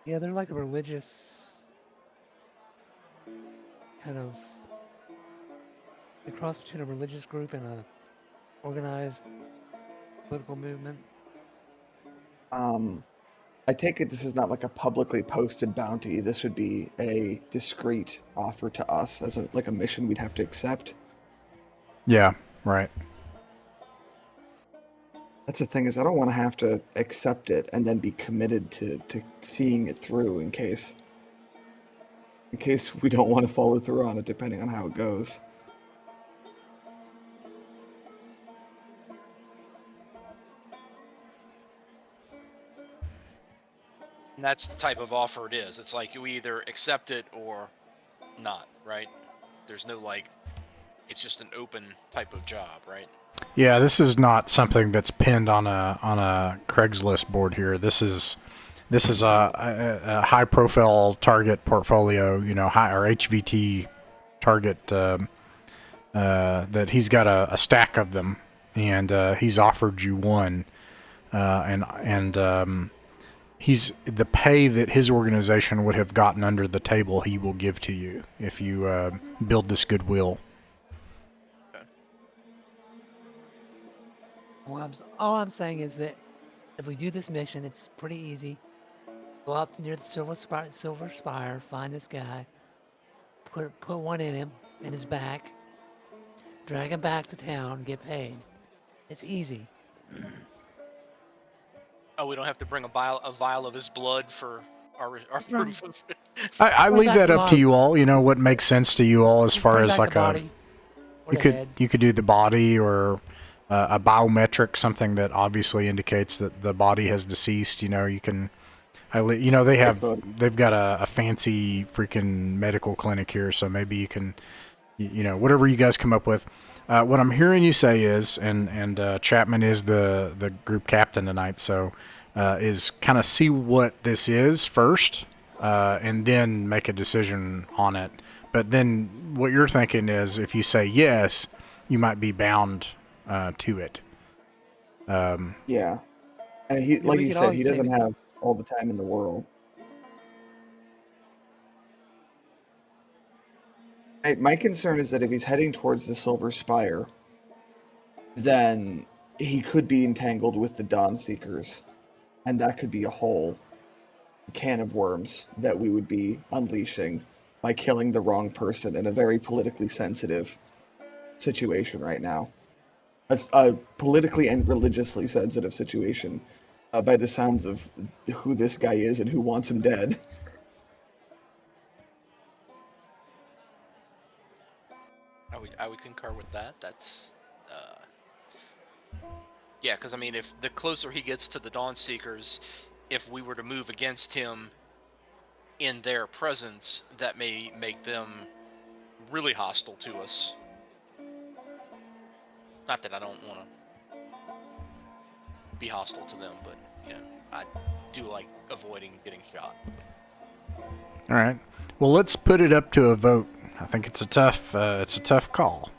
Yeah, they're like a religious kind of a cross between a religious group and a organized political movement. I take it this is not like a publicly posted bounty. This would be a discreet offer to us as a mission we'd have to accept. Yeah, right. That's the thing, is I don't want to have to accept it and then be committed to seeing it through in case we don't want to follow through on it, depending on how it goes. And that's the type of offer it is. It's like you either accept it or not, right? There's no like, it's just an open type of job, right? Yeah, this is not something that's pinned on a Craigslist board here. This is a high profile target portfolio, high or HVT target that he's got a stack of them, and he's offered you one, and he's the pay that his organization would have gotten under the table. He will give to you if you build this goodwill. All I'm saying is that if we do this mission, it's pretty easy. Go out near the Silver Spire, find this guy, put one in him, in his back, drag him back to town, get paid. It's easy. Oh, we don't have to bring a vial of his blood for our proof of it. I Bring leave back that the up to body. you all. What makes sense to you all as Just far bring as back like the body or you the could head. you could do the body or a biometric, something that obviously indicates that the body has deceased. You can. They've got a fancy freaking medical clinic here, so maybe you can, whatever you guys come up with. What I'm hearing you say is, and Chapman is the group captain tonight, so is kind of see what this is first, and then make a decision on it. But then what you're thinking is, if you say yes, you might be bound to it. Yeah. And he, Yeah, like we you could said, always he say doesn't we- have all the time in the world. My concern is that if he's heading towards the Silver Spire, then he could be entangled with the Dawn Seekers. and that could be a whole can of worms that we would be unleashing by killing the wrong person in a very politically sensitive situation right now. A politically and religiously sensitive situation, by the sounds of who this guy is and who wants him dead. I would concur with that. That's yeah, because I mean, if the closer he gets to the Dawnseekers, if we were to move against him in their presence, that may make them really hostile to us. Not that I don't want to be hostile to them, but you know, I do like avoiding getting shot. All right. Well, let's put it up to a vote. I think it's a tough call.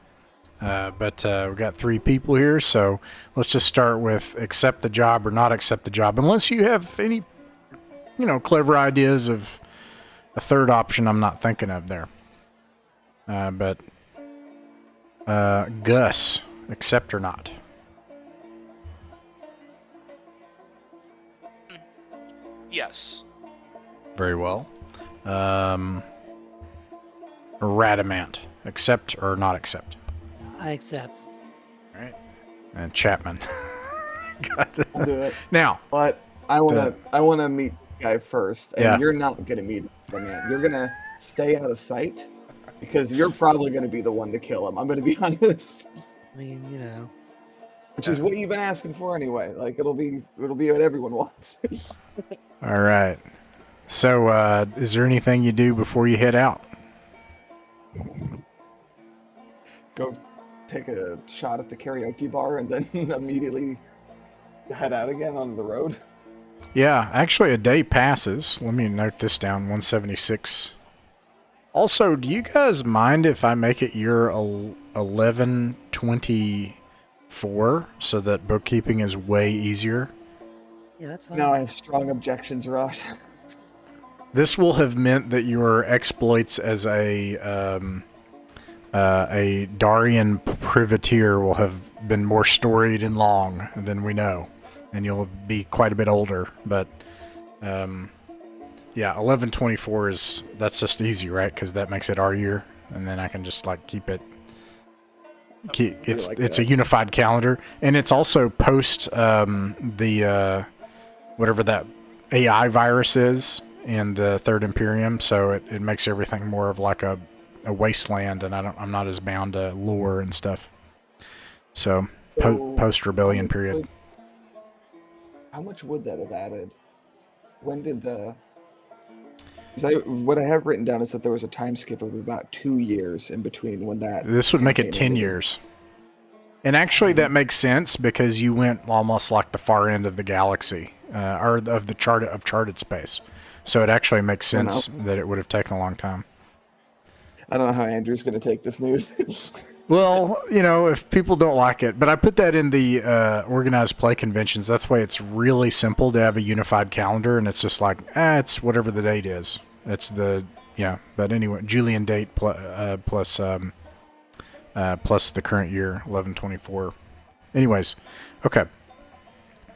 But we've got 3 people here, so let's just start with accept the job or not accept the job. Unless you have any, clever ideas of a third option I'm not thinking of there. But Gus, accept or not? Yes. Very well. Radamant, accept or not accept? I accept. All right. And Chapman. I'll do it. Now, but I wanna meet the guy first, and Yeah. you're not gonna meet him, man. You're gonna stay out of sight because you're probably gonna be the one to kill him. I'm gonna be honest. I mean, Which is what you've been asking for anyway. Like it'll be what everyone wants. all right. So, is there anything you do before you head out? Go take a shot at the karaoke bar and then immediately head out again onto the road. Yeah, actually a day passes. Let me note this down, 176. Also, do you guys mind if I make it year 1124 so that bookkeeping is way easier? yeah, that's fine. No, I have strong objections, Rosh. This will have meant that your exploits as a Darian privateer will have been more storied and long than we know, and you'll be quite a bit older. But yeah, 1124 that's just easy, right? Because that makes it our year, and then I can just like keep it. It's a unified calendar, and it's also post the whatever that AI virus is in the Third Imperium, so it makes everything more of like a wasteland, and I'm not as bound to lore and stuff. So post rebellion period. How much would that have added? When did what I have written down is that there was a time skip of about 2 years in between when that. This would make it 10 years. And actually that makes sense because you went almost like the far end of the galaxy, or of the charted space. So it actually makes sense that it would have taken a long time. I don't know how Andrew's going to take this news. Well, if people don't like it, but I put that in the organized play conventions. That's why it's really simple to have a unified calendar, and it's just like, it's whatever the date is. It's but anyway, Julian date plus the current year, 1124. Anyways, okay.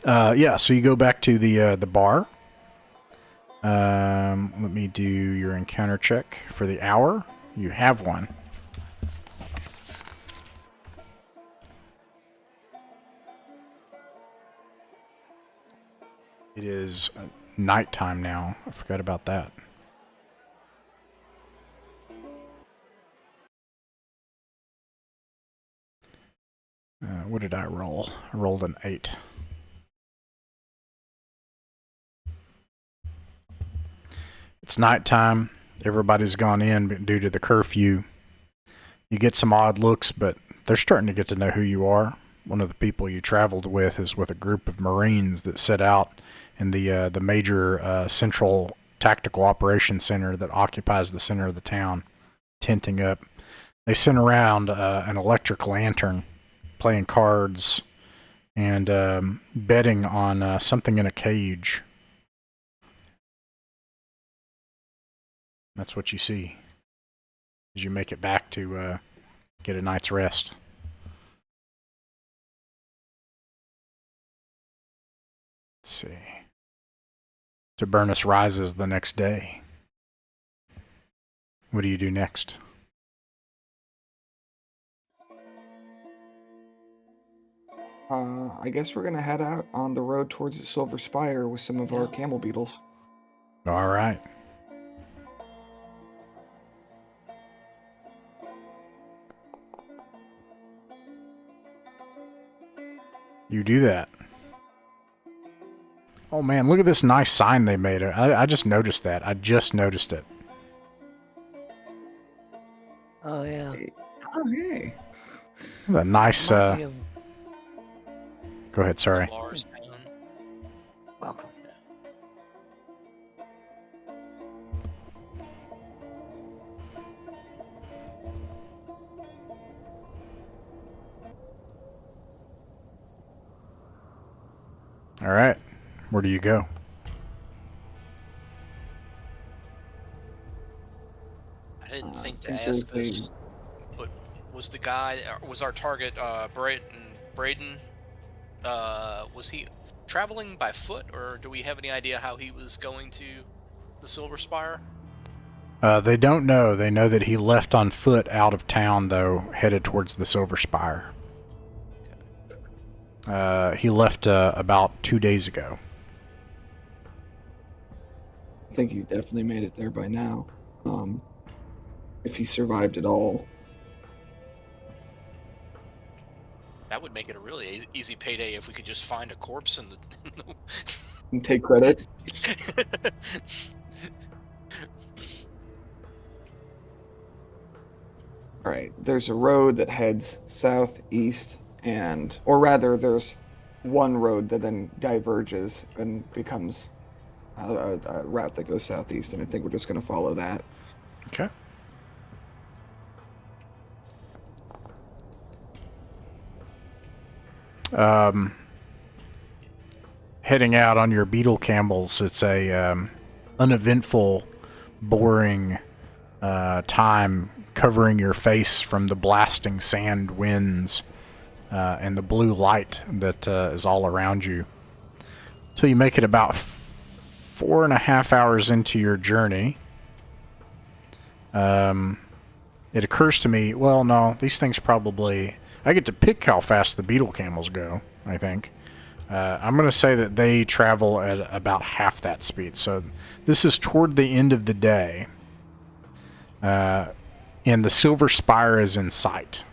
So you go back to the bar. Let me do your encounter check for the hour. You have one. It is nighttime now. I forgot about that. What did I roll? I rolled an 8. It's nighttime. Everybody's gone in due to the curfew. You get some odd looks, but they're starting to get to know who you are. One of the people you traveled with is with a group of Marines that set out in the major central tactical operations center that occupies the center of the town, tenting up. They sent around an electric lantern, playing cards, and betting on something in a cage. That's what you see as you make it back to get a night's rest. Let's see. Tabernus rises the next day. What do you do next? I guess we're gonna head out on the road towards the Silver Spire with some of our camel beetles. All right. You do that. Oh man, look at this nice sign they made. I just noticed that. I just noticed it. Oh yeah. Oh, hey. A nice, Reminds me of Go ahead, sorry. Lars Town. welcome. All right. Where do you go? I didn't think to think ask there's this, but was the guy, was our target Braden? Was he traveling by foot, or do we have any idea how he was going to the Silver Spire? They don't know. They know that he left on foot out of town, though, headed towards the Silver Spire. He left about 2 days ago. I think he's definitely made it there by now. If he survived at all. That would make it a really easy payday if we could just find a corpse in the. And take credit. Alright, there's a road that heads southeast, or rather, there's one road that then diverges and becomes a route that goes southeast, and I think we're just going to follow that. Okay. Heading out on your beetle camels, it's a uneventful, boring time covering your face from the blasting sand winds and the blue light that is all around you. So you make it about 4.5 hours into your journey. It occurs to me, well, no, these things probably... I get to pick how fast the beetle camels go, I think. I'm going to say that they travel at about half that speed. So this is toward the end of the day. And the Silver Spire is in sight.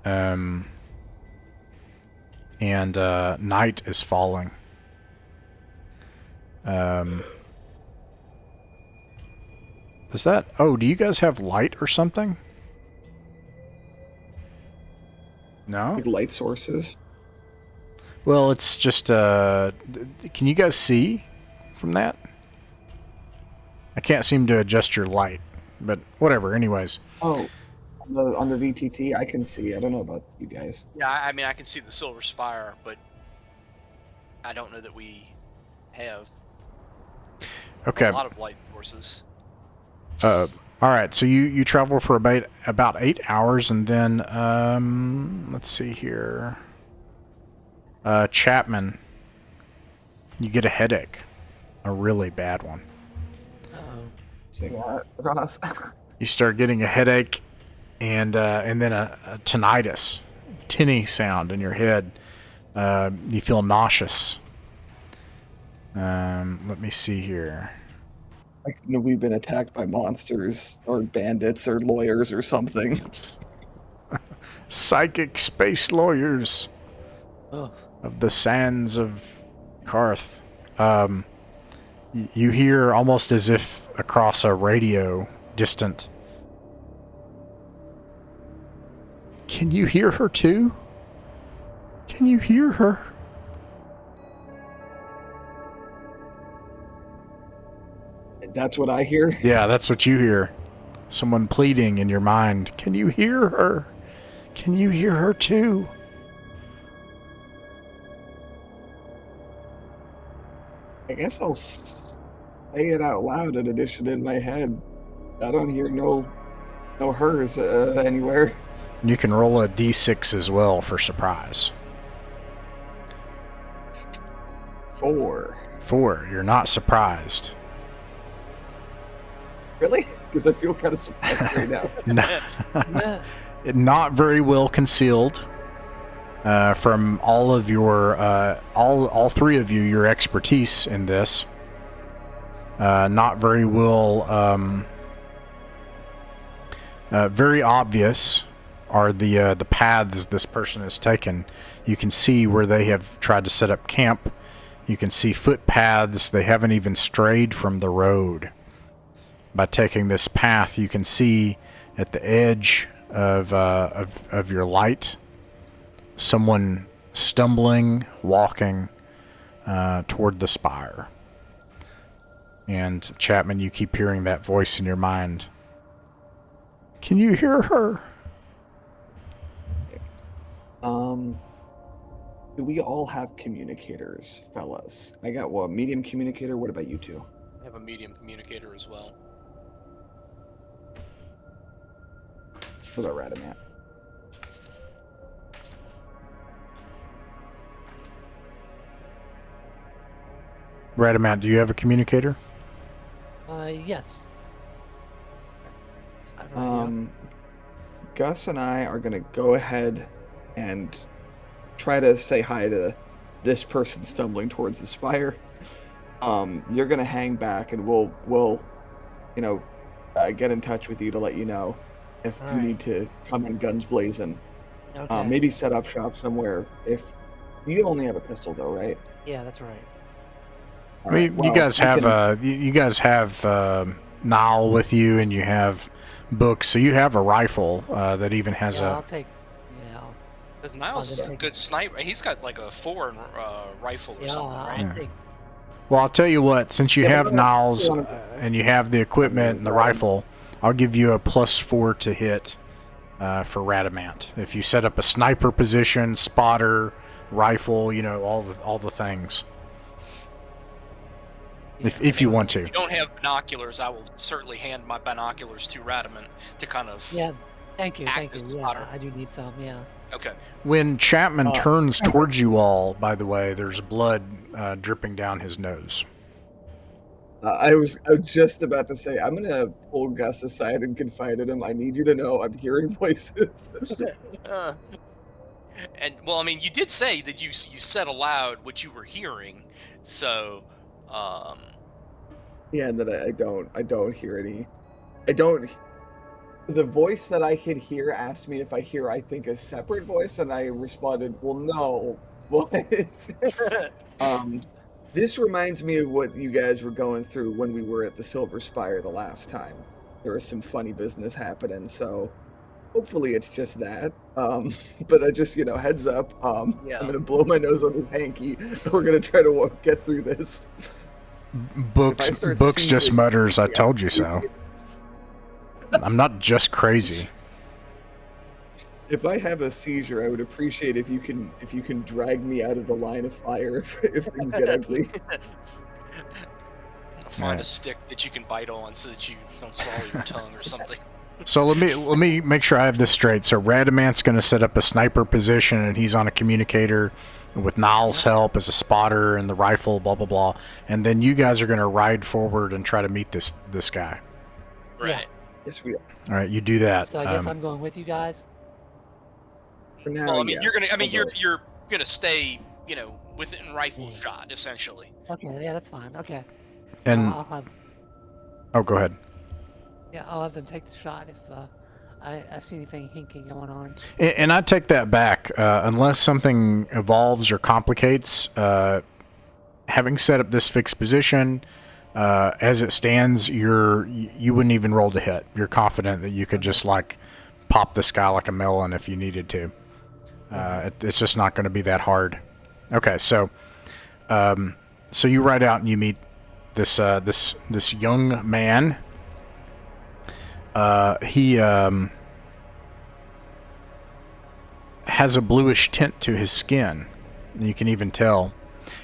And night is falling. Is that... Oh, do you guys have light or something? No? Like light sources. Well, it's just, can you guys see from that? I can't seem to adjust your light, but whatever, anyways. Oh, on the VTT, I can see. I don't know about you guys. Yeah, I mean, I can see the Silver Spire, but I don't know that we have Okay. a lot of light sources. Alright, so you travel for about 8 hours, and then, let's see here. Chapman, you get a headache. A really bad one. Sing that, Ross. You start getting a headache, and then a tinnitus, tinny sound in your head. You feel nauseous. Let me see here. Like, we've been attacked by monsters or bandits or lawyers or something. Psychic space lawyers Oh, of the sands of Karth. You hear almost as if across a radio, distant. Can you hear her too? Can you hear her? That's what I hear. Yeah, that's what you hear. Someone pleading in your mind. Can you hear her? Can you hear her too? I guess I'll say it out loud in addition in my head. I don't hear no hers anywhere. You can roll a d6 as well for surprise. 4. 4. You're not surprised. Really? Because I feel kind of surprised right now. Yeah. Not very well concealed. From all of your, all 3 of you, your expertise in this. Not very well, very obvious are the paths this person has taken. You can see where they have tried to set up camp. You can see footpaths. They haven't even strayed from the road. By taking this path, you can see at the edge of your light someone stumbling, walking toward the spire. And Chapman, you keep hearing that voice in your mind. Can you hear her? Do we all have communicators, fellas? I got medium communicator. What about you two? I have a medium communicator as well. What about Radamant? Radamant, do you have a communicator? Yes. I have a radio. Gus and I are gonna go ahead and try to say hi to this person stumbling towards the spire. You're gonna hang back, and we'll get in touch with you to let you know if you need to come in guns blazing. Okay. Maybe set up shop somewhere. If you only have a pistol, though, right? Yeah, that's right. All right, You guys have you guys have Nile with you, and you have books, so you have a rifle that even has Yeah, a. I'll take. Yeah. Because Niles is then a take good sniper. He's got like a 4 rifle or Yeah, something, I'll right? take. Well, I'll tell you what. Since you Yeah, have but Niles we wanna- and you have the equipment and the rifle, I'll give you a +4 to hit for Radamant. If you set up a sniper position, spotter, rifle, all the things. If you want to. If you don't have binoculars, I will certainly hand my binoculars to Radamant to kind of. Yeah. Thank you. Act Thank you. as Yeah, spotter. I do need some. Yeah. Okay. When Chapman turns towards you all, by the way, there's blood dripping down his nose. I was just about to say, I'm gonna pull Gus aside and confide in him. I need you to know I'm hearing voices. And well, I mean, you did say that you said aloud what you were hearing, so. Yeah, and that I don't hear any. I don't. The voice that I could hear asked me if I think a separate voice, and I responded, "Well, no." What? This reminds me of what you guys were going through when we were at the Silver Spire the last time. There was some funny business happening, so hopefully it's just that. But I just, heads up. Yeah. I'm gonna blow my nose on this hanky. We're gonna try to get through this. Books start just seizing- mutters, "I Yeah. told you so." I'm not just crazy. If I have a seizure, I would appreciate if you can drag me out of the line of fire if things get ugly. Find Alright. a stick that you can bite on so that you don't swallow your tongue or something. So let me make sure I have this straight. So Radamant's going to set up a sniper position, and he's on a communicator with Niles' help as a spotter and the rifle, blah blah blah. And then you guys are going to ride forward and try to meet this guy. Right. Yes, we are. All right, you do that. So I guess I'm going with you guys. For now, Well, I mean, yes. you're gonna. I mean, Although- you're gonna stay, within rifle shot, essentially. Okay. Yeah, that's fine. Okay. And I'll have. oh, go ahead. Yeah, I'll have them take the shot if I see anything hinky going on. And I take that back. Unless something evolves or complicates, having set up this fixed position, as it stands, you wouldn't even roll to hit. You're confident that you could just pop this guy like a melon if you needed to. It's just not going to be that hard. Okay, so you ride out and you meet this young man. He has a bluish tint to his skin. You can even tell.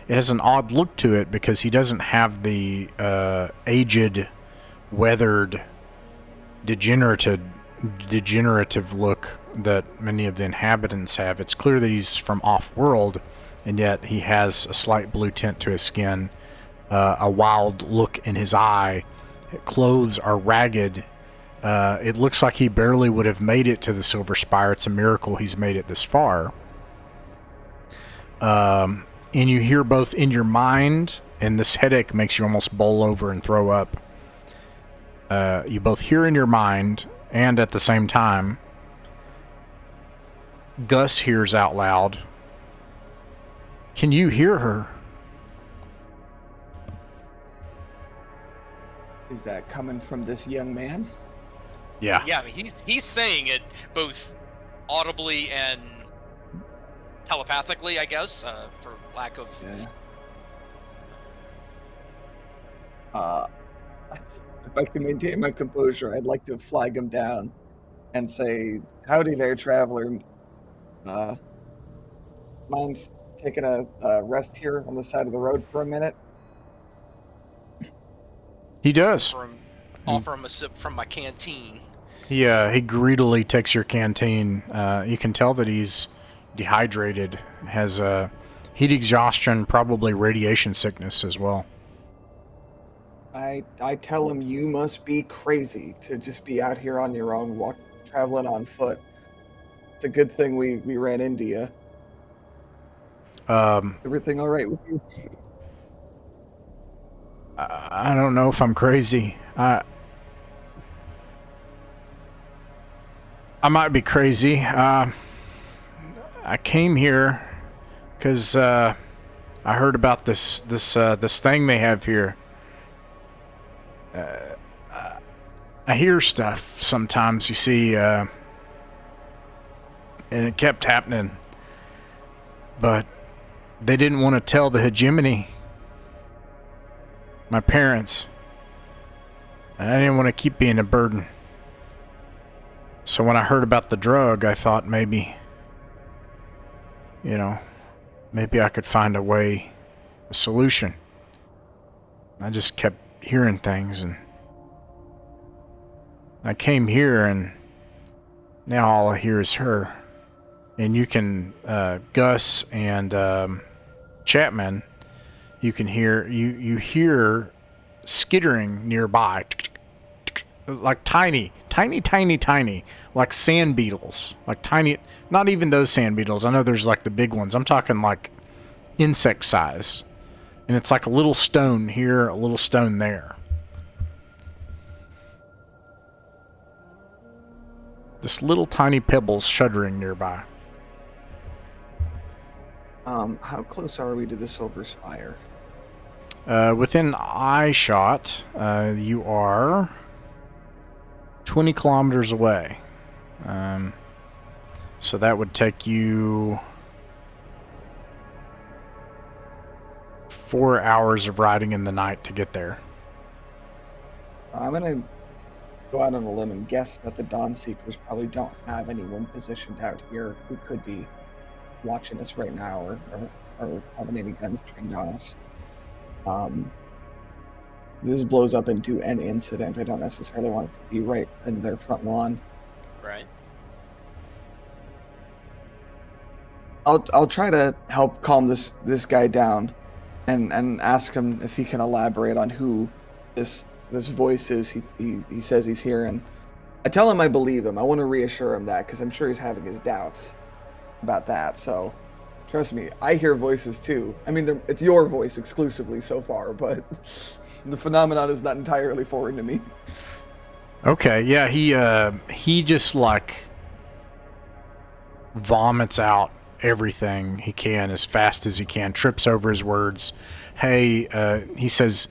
It has an odd look to it because he doesn't have the aged, weathered, degenerative look that many of the inhabitants have. It's clear that he's from off-world, and yet he has a slight blue tint to his skin, a wild look in his eye. His clothes are ragged. It looks like he barely would have made it to the Silver Spire. It's a miracle he's made it this far. And you hear both in your mind, and this headache makes you almost bowl over and throw up. You both hear in your mind, and at the same time, Gus hears out loud, "Can you hear her?" Is that coming from this young man? Yeah. Yeah, I mean, he's saying it both audibly and telepathically, I guess, for lack of. Yeah. If I can maintain my composure, I'd like to flag him down and say, "Howdy there, traveler. Mind taking a rest here on the side of the road for a minute?" He does. Offer him a sip from my canteen. He greedily takes your canteen. You can tell that he's dehydrated, has heat exhaustion, probably radiation sickness as well. I tell him, "You must be crazy to just be out here on your own, traveling on foot. It's a good thing we ran into you." Everything all right with you? I don't know if I'm crazy. I might be crazy. I came here because I heard about this thing they have here. I hear stuff sometimes, you see, and it kept happening. But they didn't want to tell the hegemony, my parents, and I didn't want to keep being a burden. So when I heard about the drug, I thought maybe I could find a solution. I just kept hearing things, and I came here, and now all I hear is her. And you can, Gus and Chapman, you can hear, you hear skittering nearby, like tiny, like sand beetles, like tiny, not even those sand beetles. I know there's like the big ones. I'm talking like insect size. And it's like a little stone here, a little stone there. Just little tiny pebbles shuddering nearby. How close are we to the Silver Spire? Within eye shot, you are 20 kilometers away. So that would take you 4 hours of riding in the night to get there. I'm going to go out on a limb and guess that the Dawn Seekers probably don't have anyone positioned out here who could be watching us right now or having any guns trained on us. This blows up into an incident. I don't necessarily want it to be right in their front lawn. Right. I'll try to help calm this guy down and ask him if he can elaborate on who this voice is he says he's hearing. I tell him I believe him. I want to reassure him that, because I'm sure he's having his doubts about that. So trust me, I hear voices too. I mean, it's your voice exclusively so far, but the phenomenon is not entirely foreign to me. Okay, yeah, he just like vomits out everything he can as fast as he can, trips over his words. Hey, he says,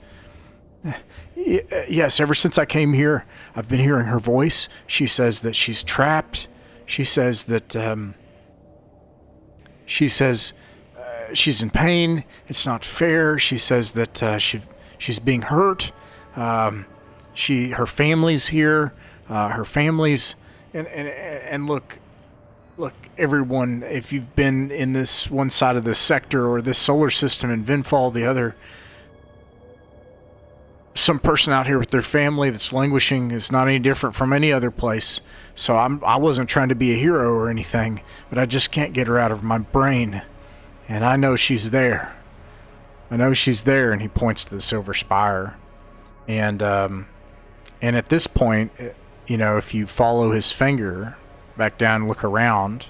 yes, ever since I came here, I've been hearing her voice. She says that she's trapped. She says that, she's in pain. It's not fair. She says that, she's being hurt. Her family's here. Her family's, and look, everyone, if you've been in this one side of this sector or this solar system in Vinfall, the other, some person out here with their family that's languishing is not any different from any other place. So I wasn't trying to be a hero or anything, but I just can't get her out of my brain. And I know she's there. I know she's there, and he points to the silver spire. And at this point, you know, if you follow his finger back down and look around,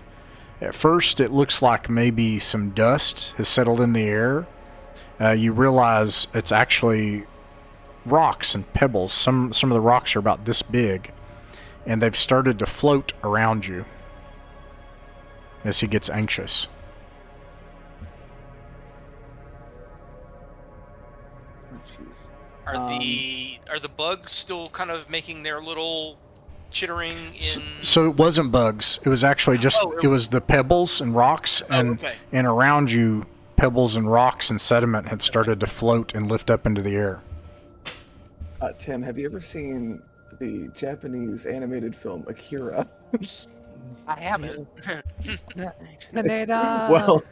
at first it looks like maybe some dust has settled in the air. You realize it's actually rocks and pebbles. Some of the rocks are about this big, and they've started to float around you as he gets anxious. Are the bugs still kind of making their little chittering in? So it wasn't bugs. It was actually just it was the pebbles and rocks, and okay. and around you, pebbles and rocks and sediment have started to float and lift up into the air. Tim, have you ever seen the Japanese animated film Akira? I haven't. Well,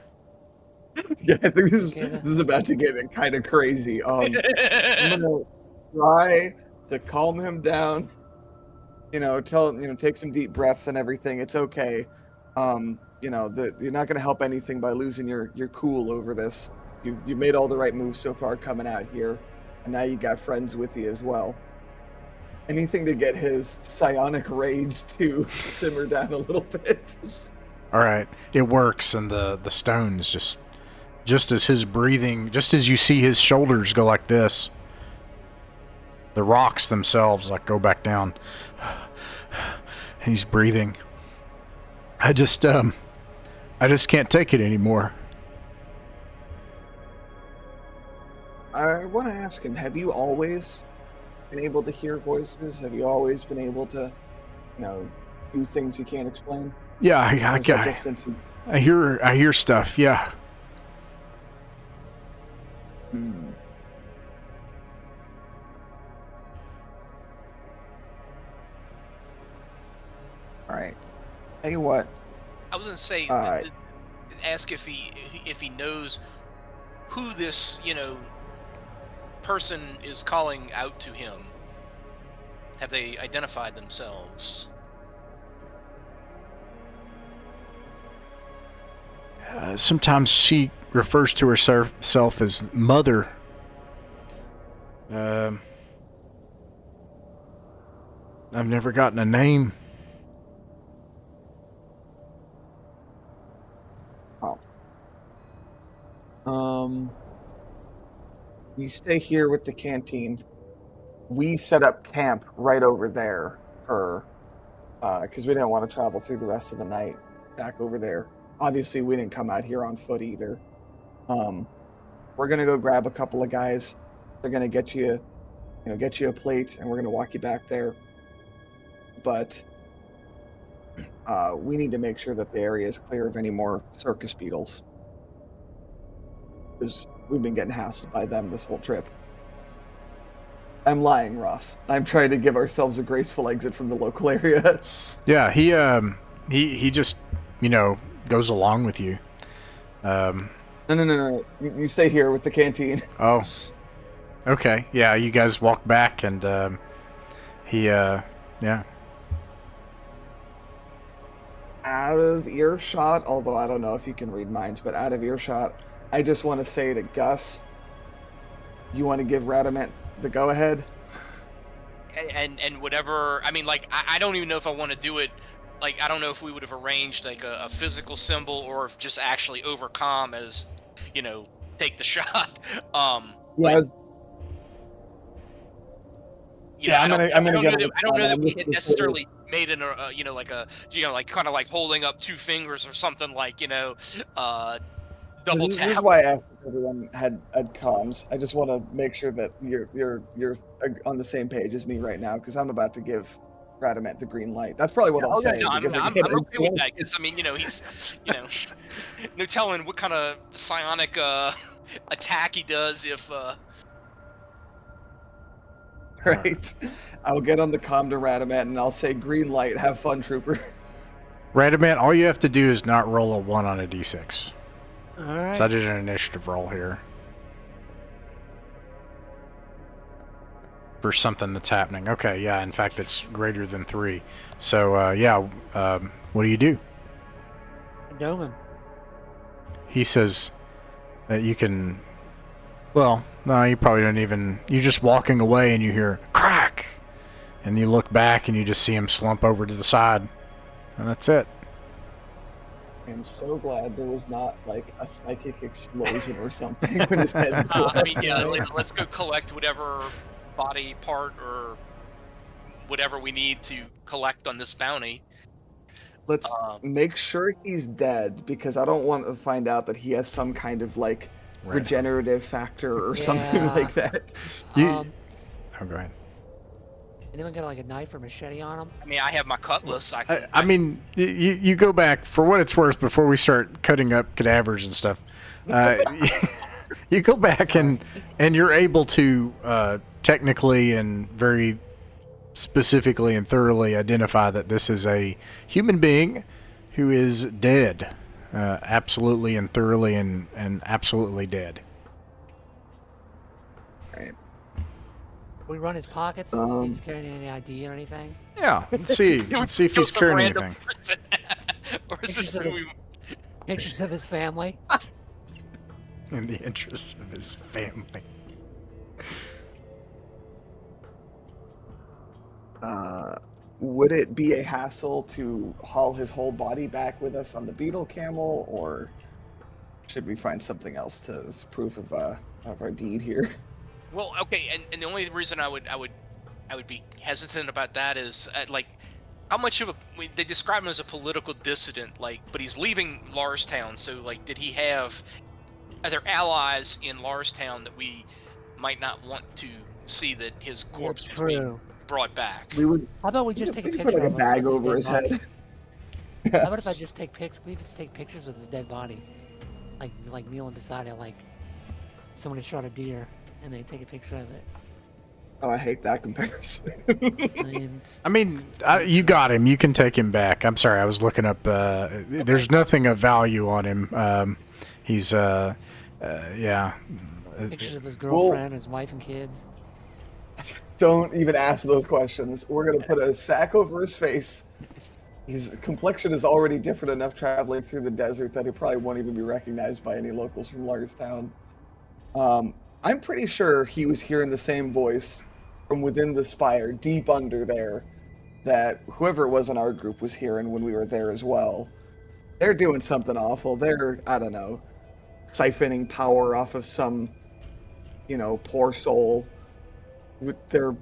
yeah, I think this is about to get kind of crazy. I'm gonna try to calm him down. Take some deep breaths and everything. It's okay. You're not gonna help anything by losing your cool over this. You've made all the right moves so far coming out here, and now you got friends with you as well. Anything to get his psionic rage to simmer down a little bit. All right, it works, and the stones just as his breathing, just as you see his shoulders go like this, the rocks themselves like go back down. And he's breathing. I just can't take it anymore. I want to ask him, have you always been able to hear voices? Have you always been able to, do things you can't explain? Yeah, I hear stuff, yeah. All right. Tell you what. I was gonna say, ask if he knows who this person is calling out to him. Have they identified themselves? Sometimes she refers to herself as Mother. I've never gotten a name. You stay here with the canteen. We set up camp right over there for, because we didn't want to travel through the rest of the night back over there. Obviously, we didn't come out here on foot either. We're gonna go grab a couple of guys. They're gonna get you a plate, and we're gonna walk you back there. But we need to make sure that the area is clear of any more circus beetles, because we've been getting hassled by them this whole trip. I'm lying, Ross. I'm trying to give ourselves a graceful exit from the local area. Yeah, he just goes along with you. No. You stay here with the canteen. Oh, okay. Yeah, you guys walk back, and yeah. Out of earshot, although I don't know if you can read minds, but out of earshot, I just want to say to Gus, you want to give Radamant the go-ahead? And whatever, I mean, like, I don't even know if I want to do it. Like, I don't know if we would have arranged like a physical symbol, or if just actually overcome as, take the shot. I'm gonna get. I don't know that we had necessarily made an kind of like holding up two fingers or something, like double This tap. is why I asked if everyone had comms. I just want to make sure that you're on the same page as me right now, because I'm about to give Radamant the green light. That's probably what I'll say. No, I'm okay with that, because I mean, he's no telling what kind of psionic attack he does if. Right. I'll get on the comm to Radamant and I'll say, green light, have fun, trooper. Radamant, all you have to do is not roll a 1 on a d6. Alright. So I did an initiative roll here. For something that's happening. Okay, yeah, in fact, it's greater than 3. So, what do you do? Dome him. he says that you can. Well, no, you probably don't even. You're just walking away and you hear crack, and you look back and you just see him slump over to the side, and that's it. I'm so glad there was not like a psychic explosion or something when his head blew I mean, yeah, up. let's go collect whatever body part or whatever we need to collect on this bounty. Let's make sure he's dead, because I don't want to find out that he has some kind of like regenerative factor or something Yeah. like that. Oh, go ahead. Anyone got like a knife or machete on him? I mean, I have my cutlass. I mean, you go back, for what it's worth, before we start cutting up cadavers and stuff. You go back and you're able to technically and very specifically and thoroughly identify that this is a human being who is dead. Absolutely and thoroughly and absolutely dead. Right. We run his pockets, see if he's carrying any ID or anything. Yeah, let's see. Let's see if he's carrying anything. Or is this who we... Pictures of his family. In the interest of his family. Would it be a hassle to haul his whole body back with us on the beetle camel, or should we find something else to as proof of our deed here? Well, okay, and the only reason I would be hesitant about that is like how much of a they describe him as a political dissident, like, but he's leaving Larstown, so like, did he have other allies in Larstown that we might not want to see that his corpse is being brought back? We would. How about we just take a picture put like a of him bag with over his his dead body? head. How about if I just take pictures? We just take pictures with his dead body, like kneeling beside it, like someone had shot a deer, and they take a picture of it. Oh, I hate that comparison. I mean, you got him. You can take him back. I'm sorry, I was looking up. There's nothing of value on him. He's, yeah. Pictures of his girlfriend, his wife, and kids. Don't even ask those questions. We're gonna put a sack over his face. His complexion is already different enough traveling through the desert that he probably won't even be recognized by any locals from Larstown. I'm pretty sure he was hearing the same voice from within the spire, deep under there, that whoever it was in our group was hearing when we were there as well. They're doing something awful. They're, I don't know, siphoning power off of some, poor soul with their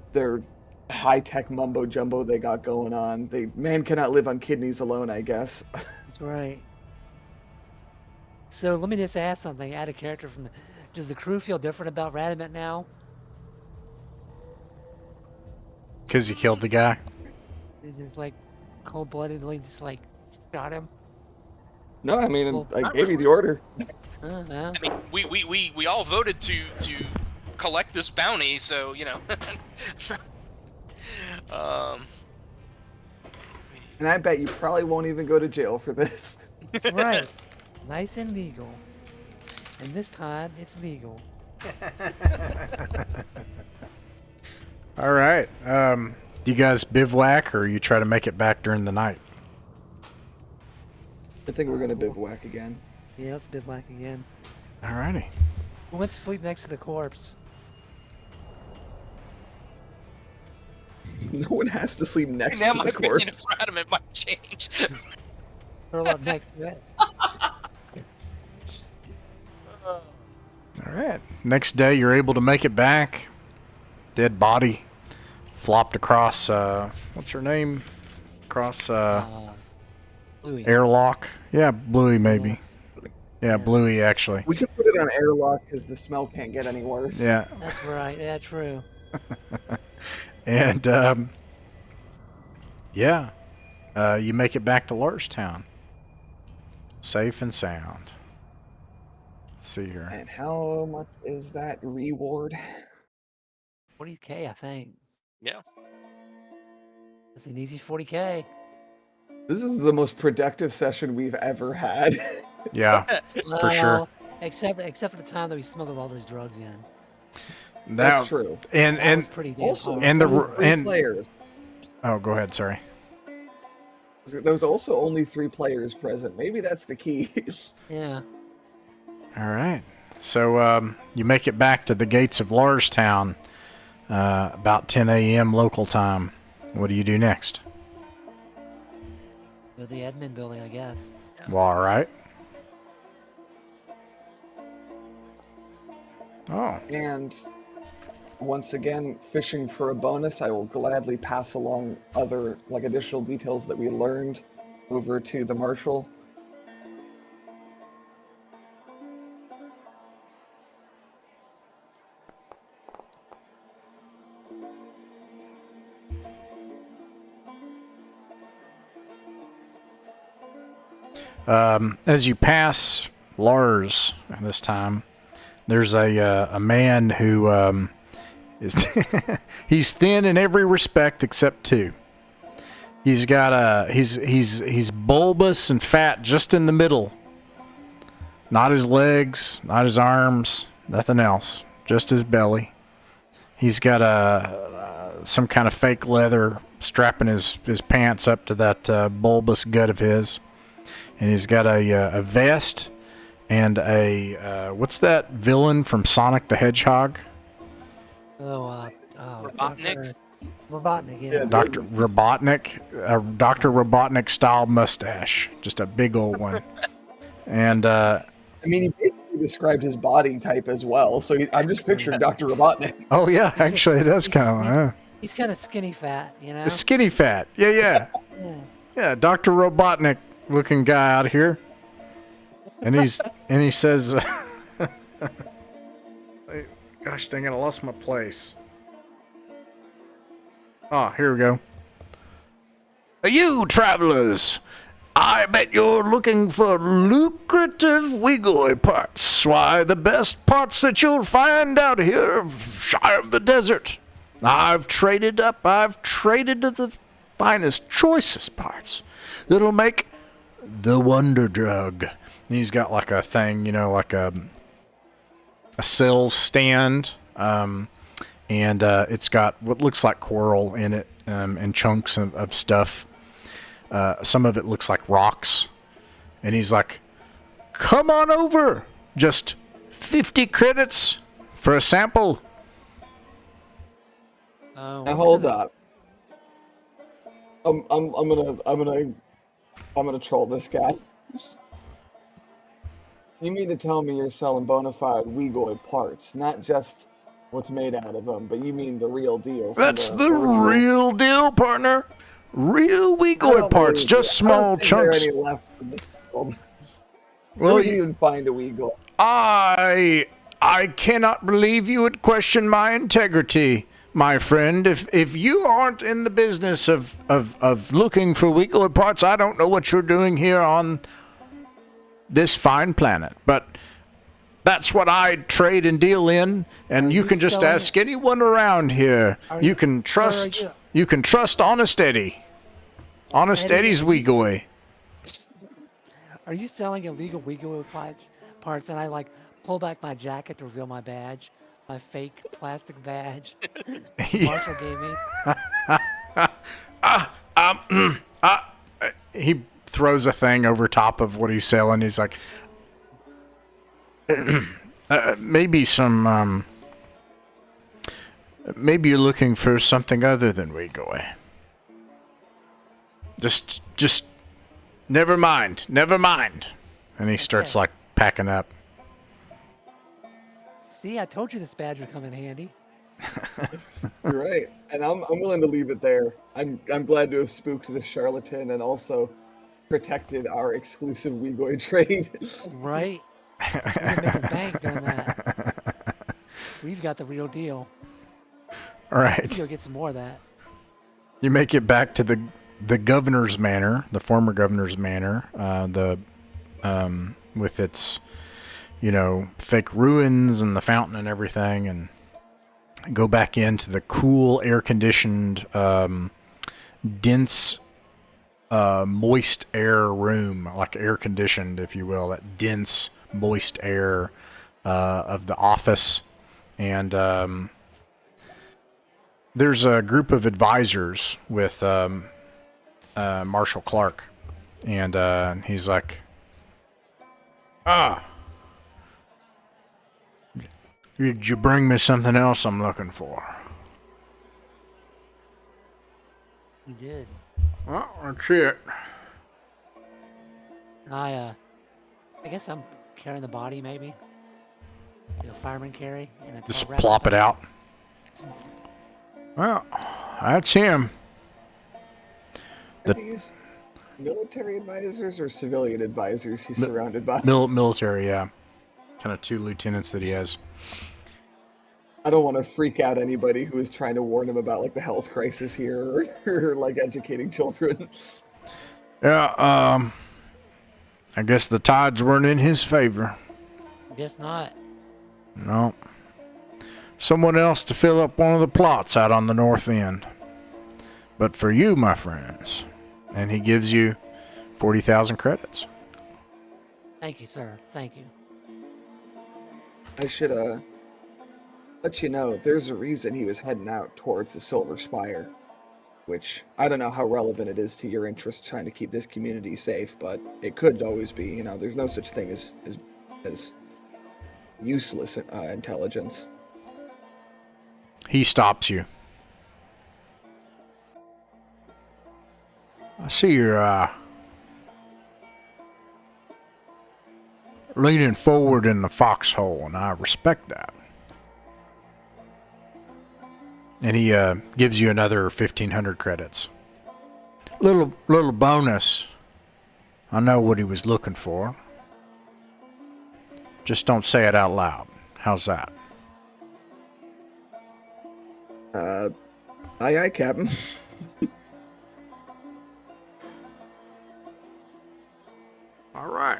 high-tech mumbo-jumbo they got going on. Man cannot live on kidneys alone, I guess. That's right. So let me just ask something. Add a character from the... Does the crew feel different about Radamant now? Because you killed the guy? Is it like cold-bloodedly just like shot him? No, I mean, Well, I gave you the order. I mean, we all voted to collect this bounty, so And I bet you probably won't even go to jail for this. That's right. Nice and legal. And this time, it's legal. All right. Do you guys bivouac, or you try to make it back during the night? I think we're gonna bivouac again. Yeah, let's bivouac again. All righty. Who went to sleep next to the corpse? No one has to sleep next now to my the opinion corpse. of Radamant might change. Curl up next to it. All right. Next day, you're able to make it back. Dead body flopped across, what's her name? Across, Bluey. airlock. Yeah, Bluey, maybe. Yeah, Bluey, actually. We can put it on airlock because the smell can't get any worse. Yeah. That's right. Yeah, true. And, yeah. You make it back to Larstown. Safe and sound. Let's see here. And how much is that reward? 40K, I think. Yeah. That's an easy 40K. This is the most productive session we've ever had. Yeah, for sure. Except for the time that we smuggled all those drugs in. That's true. And That was pretty damn Also, hard. and the only three and players. oh, go ahead. Sorry. There was also only 3 players present. Maybe that's the key. Yeah. All right. So you make it back to the gates of Larstown about 10 a.m. local time. What do you do next? Go to the admin building, I guess. Well, all right. Oh. And once again, fishing for a bonus, I will gladly pass along other, like, additional details that we learned over to the marshal. As you pass Lars this time, there's a man who is he's thin in every respect except two. He's got he's bulbous and fat just in the middle. Not his legs, not his arms, nothing else. Just his belly. He's got some kind of fake leather strapping his pants up to that bulbous gut of his. And he's got a vest and what's that villain from Sonic the Hedgehog? Robotnik? Robotnik, yeah. Dr. Robotnik, Dr. Robotnik style mustache, just a big old one. And I mean, he basically described his body type as well, so I'm just picturing Dr. Robotnik. oh yeah, actually it does kind of. He's kind of skinny fat, you know? Skinny fat, yeah. Yeah, Dr. Robotnik looking guy out here, and he says, "Gosh dang it, I lost my place." Oh, here we go. You travelers, I bet you're looking for lucrative Wigoi parts. Why, the best parts that you'll find out here shy of the desert. I've traded to the finest, choicest parts that'll make the Wonder Drug. And he's got like a thing, like a sales stand, and it's got what looks like coral in it, and chunks of stuff. Some of it looks like rocks. And he's like, "Come on over. Just 50 credits for a sample." Now hold up. I'm gonna troll this guy. You mean to tell me you're selling bona fide Wigoi parts, not just what's made out of them, but you mean the real deal? That's the real deal, partner. Real Wigoi parts, just small chunks. There are any left in this world. Well, Where do you even find a Wigoi? I cannot believe you would question my integrity, my friend. If you aren't in the business of looking for Wigoi parts, I don't know what you're doing here on this fine planet. But that's what I trade and deal in, and you can just ask anyone around here. You can trust Honest Eddie. Honest Eddie's Wigoi. Are you selling illegal Wigoi parts? And I pull back my jacket to reveal my badge, my fake plastic badge. Marshall gave me. He throws a thing over top of what he's selling. He's like, maybe some. Maybe you're looking for something other than Wigoi. Just, never mind. And he starts packing up. See, I told you this badge would come in handy. You're right, and I'm willing to leave it there. I'm glad to have spooked the charlatan and also protected our exclusive Wigoi trade. Right. We're making bank doing that. We've got the real deal. All right. Let's go get some more of that. You make it back to the governor's manor, the former governor's manor, with its, fake ruins and the fountain and everything, and go back into the cool, air-conditioned, dense, moist air room, like air-conditioned, if you will, that dense, moist air of the office. And there's a group of advisors with Marshall Clark, and he's like, Did you bring me something else I'm looking for? He did. Well, that's it. I guess I'm carrying the body, maybe. The fireman carry, and it's Just all wrapped plop up. it out. Well, that's him. Are these military advisors or civilian advisors he's surrounded by? Military, yeah. Kind of 2 lieutenants that he has. I don't want to freak out anybody who is trying to warn him about like the health crisis here or like educating children. Yeah, I guess the tides weren't in his favor. Guess not. No. Someone else to fill up one of the plots out on the north end. But for you, my friends, and he gives you 40,000 credits. Thank you, sir. Thank you. I should let you know there's a reason he was heading out towards the Silver Spire, which I don't know how relevant it is to your interest trying to keep this community safe, but it could always be. You know, there's no such thing as useless intelligence. He stops you. I see you're leaning forward in the foxhole, and I respect that. And he gives you another 1,500 credits. Little bonus. I know what he was looking for. Just don't say it out loud. How's that? Aye, Captain. All right.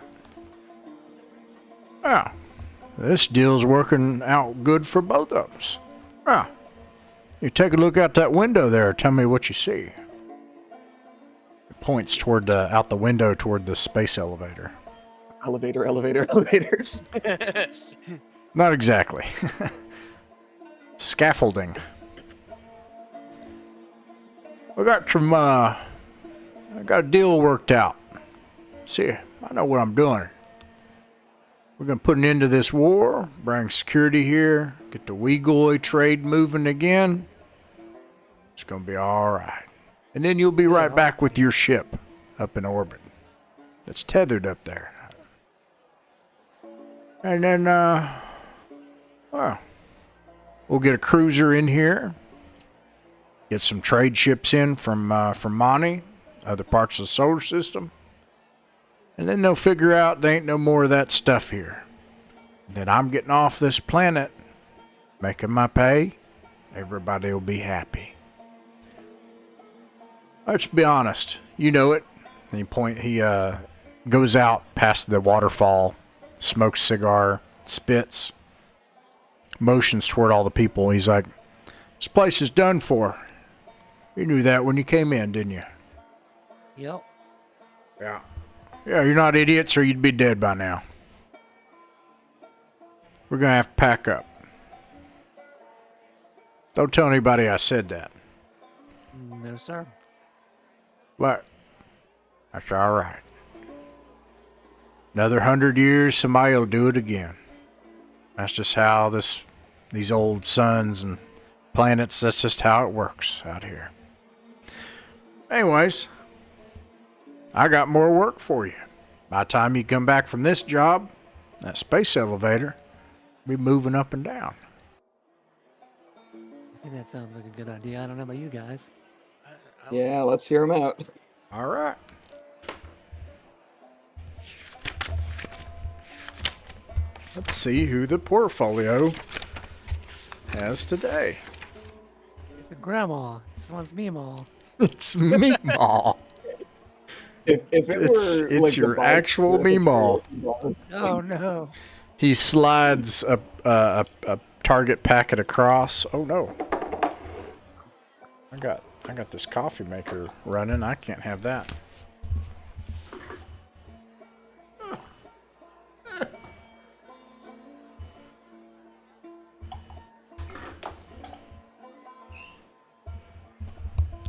Yeah, this deal's working out good for both of us. Yeah. You take a look out that window there. Tell me what you see. It points toward out the window toward the space elevator. Elevators. Not exactly. Scaffolding. I got a deal worked out. See, I know what I'm doing. We're going to put an end to this war, bring security here, get the Uyghur trade moving again. It's going to be all right. And then you'll be right back with your ship up in orbit. That's tethered up there. And then, we'll get a cruiser in here. Get some trade ships in from Monty, other parts of the solar system. And then they'll figure out there ain't no more of that stuff here. Then I'm getting off this planet, making my pay. Everybody will be happy. Let's be honest. You know it. He goes out past the waterfall, smokes a cigar, spits, motions toward all the people. He's like, this place is done for. You knew that when you came in, didn't you? Yep. Yeah. Yeah, you're not idiots or you'd be dead by now. We're going to have to pack up. Don't tell anybody I said that. No, sir. But that's all right. Another 100 years, somebody will do it again. That's just how these old suns and planets, that's just how it works out here. Anyways, I got more work for you. By the time you come back from this job, that space elevator will be moving up and down. I think that sounds like a good idea. I don't know about you guys. Yeah, let's hear him out. All right. Let's see who the portfolio has today. Grandma, this one's Meemaw. It's Meemaw. If it were It's like your actual Meemaw. Oh no. He slides a target packet across. Oh no. I got this coffee maker running. I can't have that.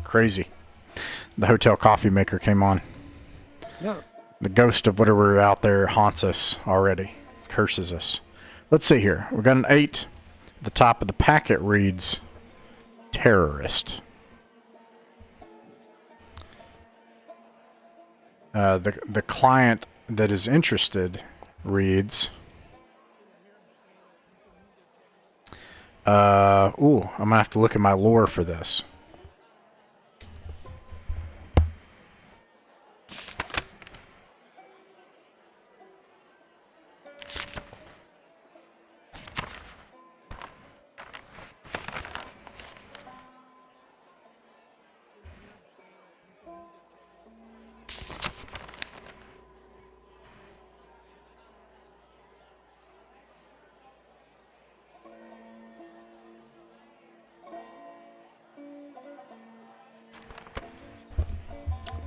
Crazy. The hotel coffee maker came on. No. The ghost of whatever out there haunts us already. Curses us. Let's see here. We got an 8, the top of the packet reads terrorist. The client that is interested reads. I'm gonna have to look at my lore for this.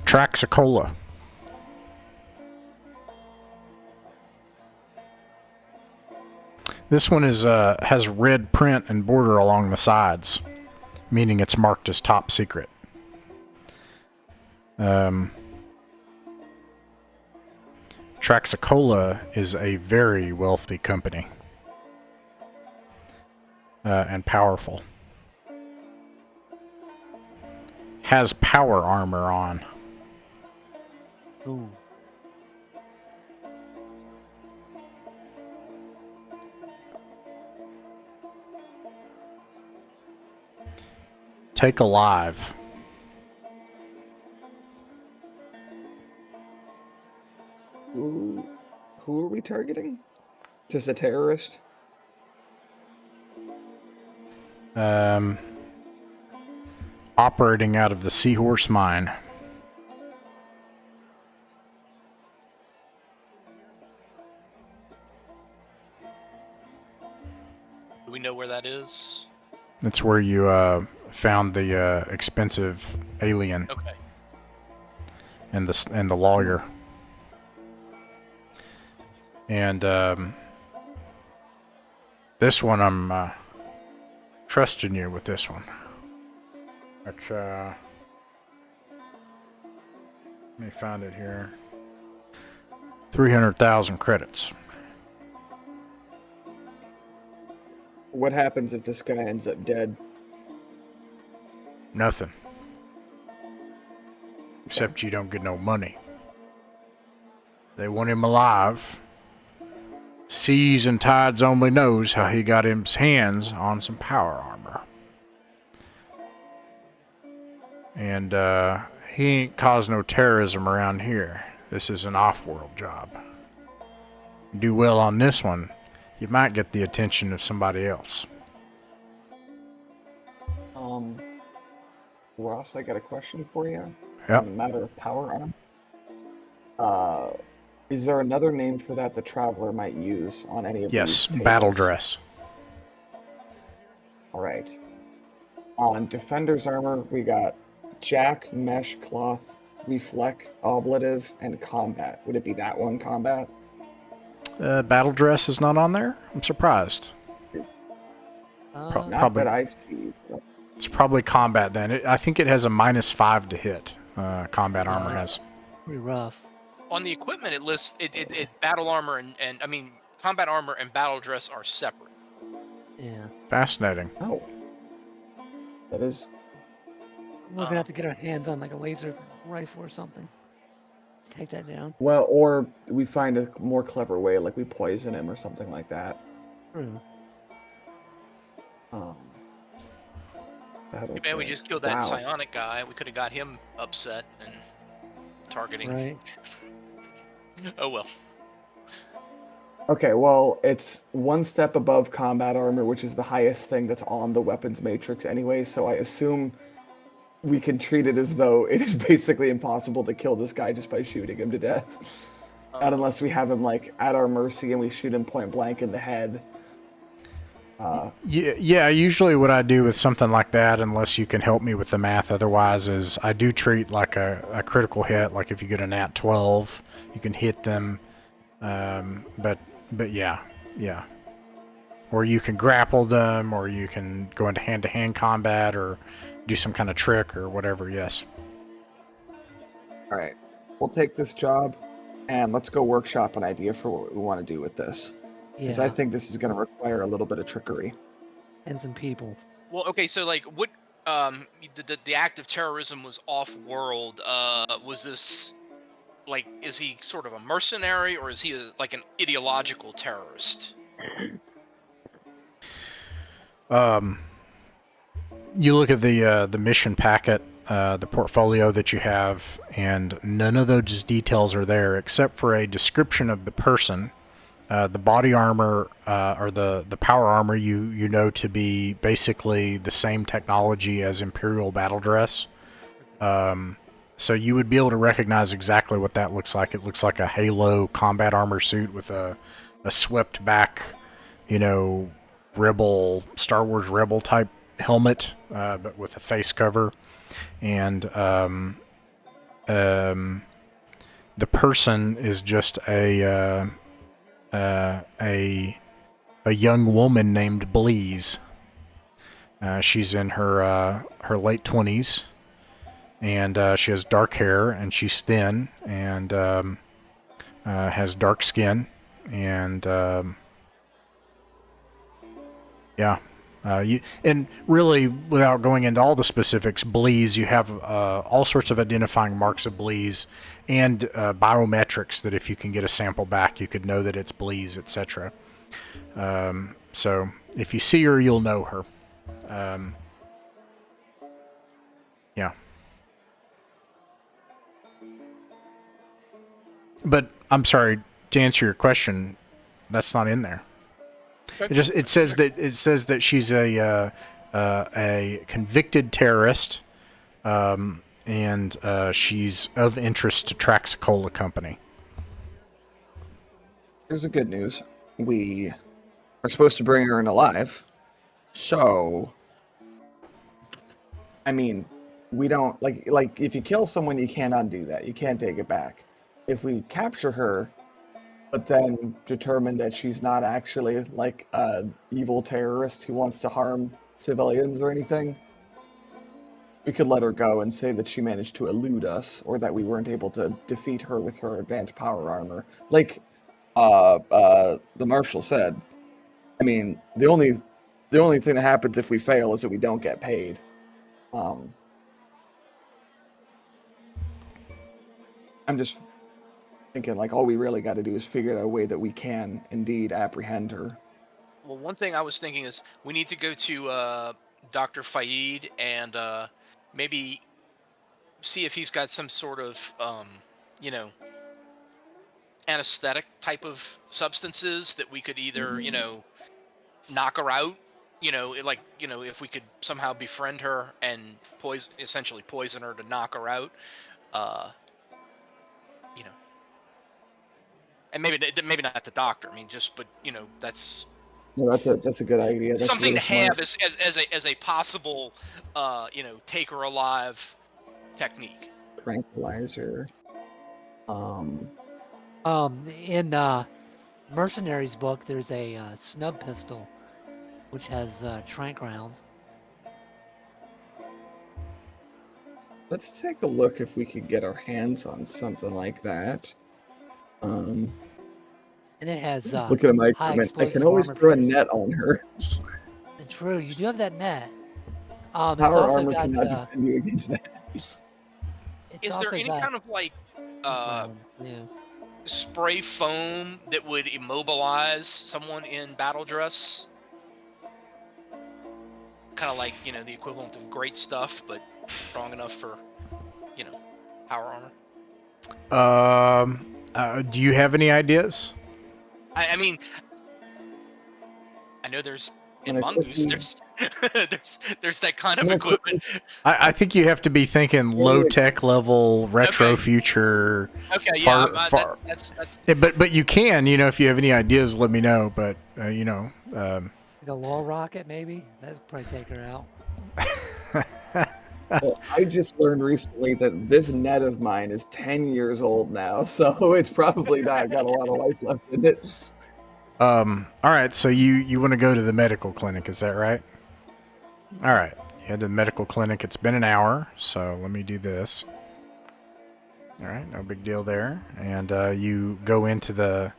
Traxicola. This one is has red print and border along the sides, meaning it's marked as top secret. Traxicola is a very wealthy company and powerful. Has power armor on. Ooh. Take alive. Who are we targeting? Just a terrorist? Operating out of the Seahorse Mine. Do we know where that is? That's where you found the expensive alien Okay. and the lawyer. And this one, I'm trusting you with this one. That's let me find it here. 300,000 credits. What happens if this guy ends up dead? Nothing. Except you don't get no money. They want him alive. Seas and tides only knows how he got his hands on some power armor. And he ain't caused no terrorism around here. This is an off-world job. You do well on this one, you might get the attention of somebody else. Ross, I got a question for you. Yep. On the matter of power armor. Is there another name for that the Traveler might use on any of Yes, these battle tables? dress. Alright. On Defender's armor, we got Jack, Mesh, Cloth, Reflect, Oblative, and Combat. Would it be that one, Combat? Battle dress is not on there? I'm surprised. Not Probably. that I see. It's probably combat then. I think it has a -5 to hit. Combat armor it's has. pretty rough. On the equipment, it lists it battle armor and I mean combat armor and battle dress are separate. Yeah. Fascinating. Oh. That is... We're gonna have to get our hands on like a laser rifle or something. Take that down. Well, or we find a more clever way, like we poison him or something like that. True. Battle Man, we dress. just killed that Wow. psionic guy. We could have got him upset and targeting. Right. Oh well. Okay, well, it's one step above combat armor, which is the highest thing that's on the weapons matrix anyway, so I assume we can treat it as though it is basically impossible to kill this guy just by shooting him to death. Not unless we have him, like, at our mercy and we shoot him point blank in the head. Yeah, usually what I do with something like that, unless you can help me with the math otherwise, is I do treat like a critical hit, like if you get a nat 12, you can hit them. But yeah. Or you can grapple them, or you can go into hand-to-hand combat, or do some kind of trick, or whatever, yes. Alright, we'll take this job, and let's go workshop an idea for what we want to do with this. Because Yeah. I think this is going to require a little bit of trickery. and some people. Well, okay, so like, what? The act of terrorism was off-world. Was this like, is he sort of a mercenary, or is he like an ideological terrorist? You look at the mission packet, the portfolio that you have, and none of those details are there except for a description of the person. The body armor, or the power armor, you know to be basically the same technology as Imperial battle dress. So you would be able to recognize exactly what that looks like. It looks like a Halo combat armor suit with a swept back, Star Wars Rebel type helmet, but with a face cover. And the person is just a young woman named Bleeze. She's in her late 20s, and she has dark hair, and she's thin, and has dark skin, and yeah. And really, without going into all the specifics, Bleeze, you have all sorts of identifying marks of Bleeze, and biometrics that if you can get a sample back, you could know that it's Bleeze, etc. So if you see her, you'll know her. Yeah. But I'm sorry, to answer your question, that's not in there. It says that she's a convicted terrorist, and she's of interest to Traxicola Company. Here's the good news. We are supposed to bring her in alive. So, I mean, we don't like if you kill someone, you can't undo that. You can't take it back. If we capture her, but then determine that she's not actually like an evil terrorist who wants to harm civilians or anything, we could let her go and say that she managed to elude us, or that we weren't able to defeat her with her advanced power armor. Like the marshal said, I mean, the only thing that happens if we fail is that we don't get paid. I'm just thinking, like, all we really got to do is figure out a way that we can indeed apprehend her. Well, one thing I was thinking is we need to go to Dr. Faid and maybe see if he's got some sort of, anesthetic type of substances that we could either, knock her out, if we could somehow befriend her and essentially poison her to knock her out, and maybe not the doctor. I mean, but that's. No, that's a good idea. That's something really to have smart. as a possible, take her alive technique. Tranquilizer. In Mercenaries book, there's a snub pistol, which has trank rounds. Let's take a look if we could get our hands on something like that. And it has look at my high comment. I can explosive always armor throw a piercing. net on her. True, you do have that net. It's Power also armor got. cannot defend you against that. Is there any kind of spray foam that would immobilize someone in battle dress? Kind of like, the equivalent of great stuff, but strong enough for, power armor. Do you have any ideas? I mean, I know there's in Mongoose, there's that kind of equipment. I think you have to be thinking low tech level retro future. Okay, yeah, that's. But you can, if you have any ideas, let me know. But like a wall rocket, maybe that'd probably take her out. Well, I just learned recently that this net of mine is 10 years old now, so it's probably not got a lot of life left in it. All right, so you want to go to the medical clinic, is that right? All right, you head to the medical clinic. It's been an hour, so let me do this. All right, no big deal there. And you go into the...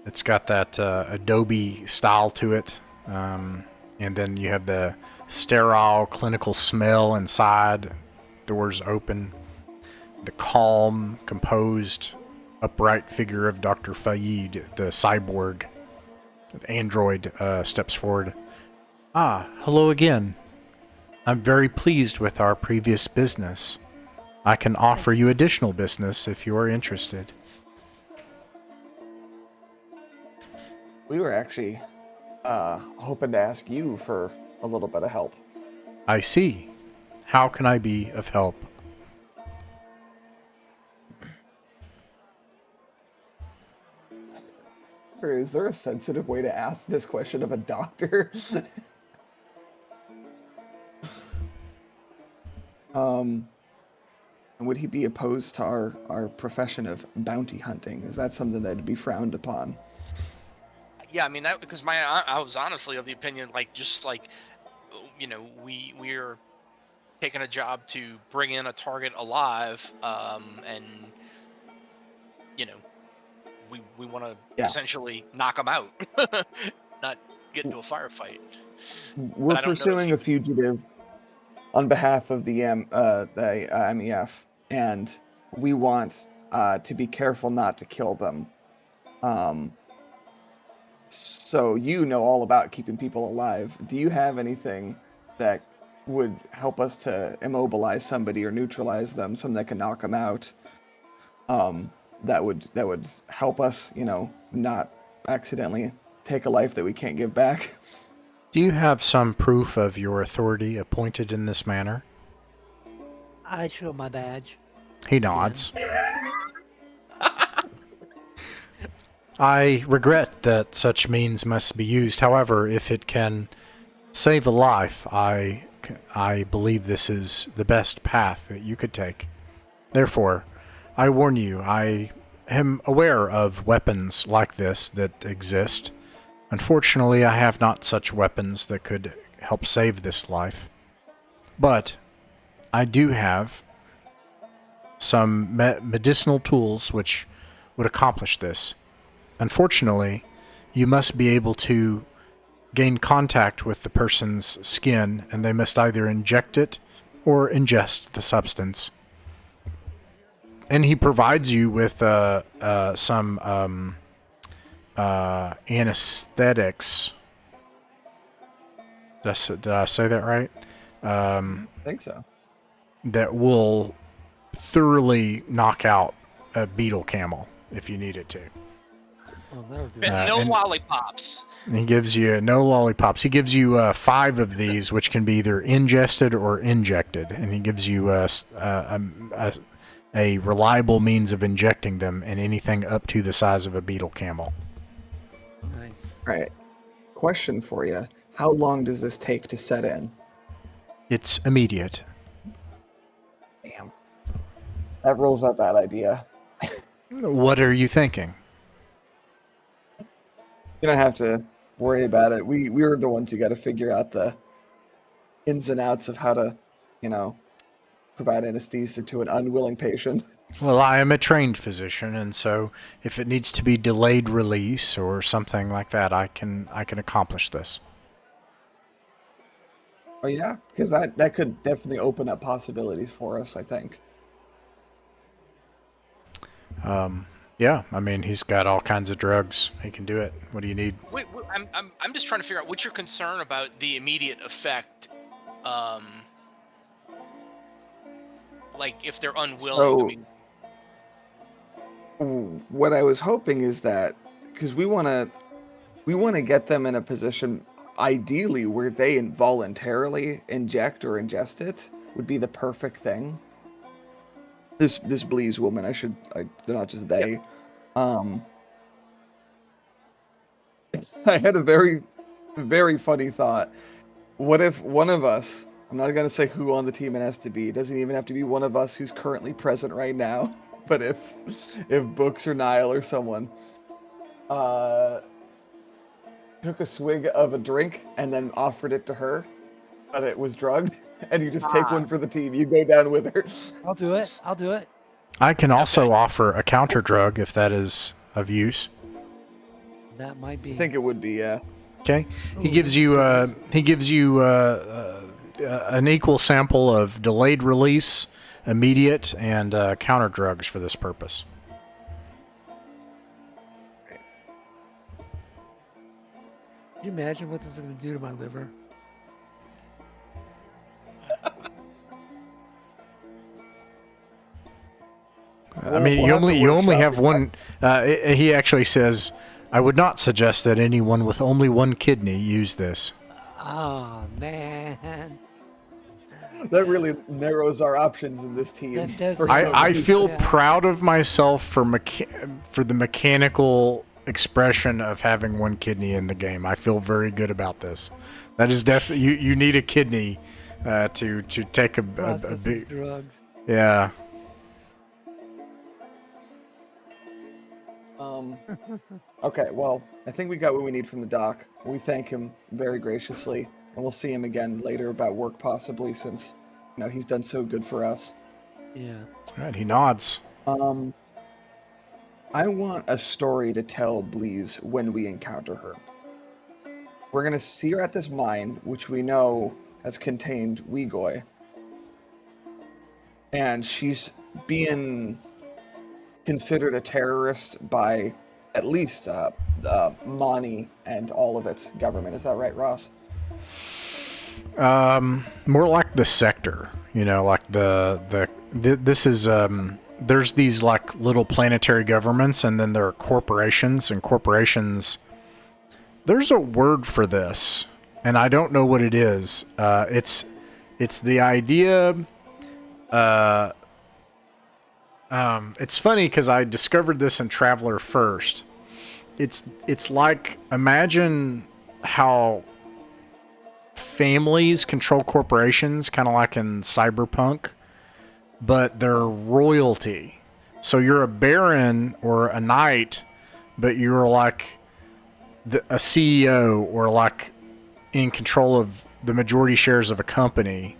it's got that Adobe style to it. And then you have the sterile clinical smell inside, doors open. The calm, composed, upright figure of Dr. Fayeed, the cyborg, the android, steps forward. Ah, hello again. I'm very pleased with our previous business. I can offer you additional business if you are interested. We were actually hoping to ask you for a little bit of help. I see. How can I be of help? Is there a sensitive way to ask this question of a doctor? Would he be opposed to our profession of bounty hunting? Is that something that'd be frowned upon? Yeah, I mean that because I was honestly of the opinion we're taking a job to bring in a target alive, and we want to essentially knock them out, not get into a firefight. We're pursuing a fugitive on behalf of the MEF, and we want to be careful not to kill them. So you know all about keeping people alive. Do you have anything that would help us to immobilize somebody or neutralize them, something that can knock them out? That would help us, not accidentally take a life that we can't give back. Do you have some proof of your authority appointed in this manner? I show my badge. He nods. I regret that such means must be used. However, if it can save a life, I believe this is the best path that you could take. Therefore, I warn you, I am aware of weapons like this that exist. Unfortunately, I have not such weapons that could help save this life. But I do have some medicinal tools which would accomplish this. Unfortunately, you must be able to gain contact with the person's skin, and they must either inject it or ingest the substance. And he provides you with some anesthetics. Did I say that right? I think so. That will thoroughly knock out a beetle camel if you need it to. Oh, that'll do But it. no lollipops. He gives you no lollipops. He gives you 5 of these, which can be either ingested or injected, and he gives you a reliable means of injecting them in anything up to the size of a beetle camel. Nice. Right. Question for you. How long does this take to set in? It's immediate. Damn. That rules out that idea. What are you thinking? You don't have to worry about it. We were the ones who got to figure out the ins and outs of how to, provide anesthesia to an unwilling patient. Well, I am a trained physician, and so if it needs to be delayed release or something like that, I can accomplish this. Oh yeah, because that could definitely open up possibilities for us, I think. Yeah, I mean, he's got all kinds of drugs. He can do it. What do you need? Wait, I'm just trying to figure out what's your concern about the immediate effect. Like if they're unwilling. What I was hoping is that because we want to get them in a position, ideally, where they involuntarily inject or ingest it would be the perfect thing. This Bleeze woman, they're not just they. Yep. I had a very, very funny thought. What if one of us, I'm not going to say who on the team it has to be, it doesn't even have to be one of us who's currently present right now, but if Books or Niall or someone took a swig of a drink and then offered it to her, but it was drugged, and you just take one for the team. You go down with her. I'll do it. I can also offer a counter drug if that is of use. That might be. I think it would be, yeah. Okay. He Ooh, gives you an equal sample of delayed release, immediate, and counter drugs for this purpose. Can you imagine what this is going to do to my liver? I mean, We'll have to you only workshop have one. He actually says, "I would not suggest that anyone with only one kidney use this." Oh, man. That really narrows our options in this team. That does for narrow some I reason. feel Yeah. proud of myself for the mechanical expression of having one kidney in the game. I feel very good about this. That is definitely you need a kidney to take a Process these big drugs. yeah. Okay, well, I think we got what we need from the doc. We thank him very graciously, and we'll see him again later about work possibly, since he's done so good for us. Yeah. All right, he nods. I want a story to tell Bleeze when we encounter her. We're gonna see her at this mine, which we know has contained Weegoy, and she's being considered a terrorist by at least Mani and all of its government. Is that right, Ross? More like the sector, like this is there's these like little planetary governments, and then there are corporations, and corporations. There's a word for this, and I don't know what it is. It's the idea. It's funny because I discovered this in Traveler first. It's like, imagine how families control corporations, kind of like in Cyberpunk, but they're royalty. So you're a baron or a knight, but you're like a CEO or like in control of the majority shares of a company.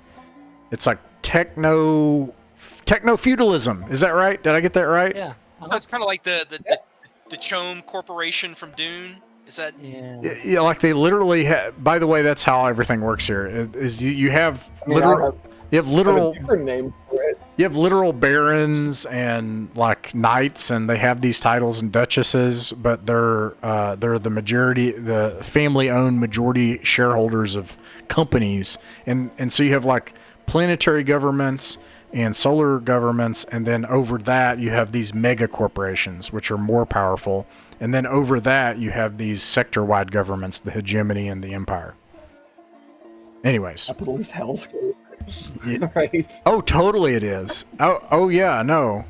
It's like techno feudalism. Is that right? Did I get that right? Yeah. So it's kind of like the Chome Corporation from Dune. Is that? Yeah. Yeah, like they literally have. By the way, that's how everything works here. Is you have literal. You have I have literal. a different name for it. You have literal barons and like knights, and they have these titles and duchesses, but they're the majority, the family-owned majority shareholders of companies, and so you have like planetary governments and solar governments, and then over that you have these mega corporations, which are more powerful, and then over that you have these sector-wide governments, the hegemony and the empire. Anyways. Capitalist hellscape. Yeah. Right. Oh, totally it is. Oh yeah, no.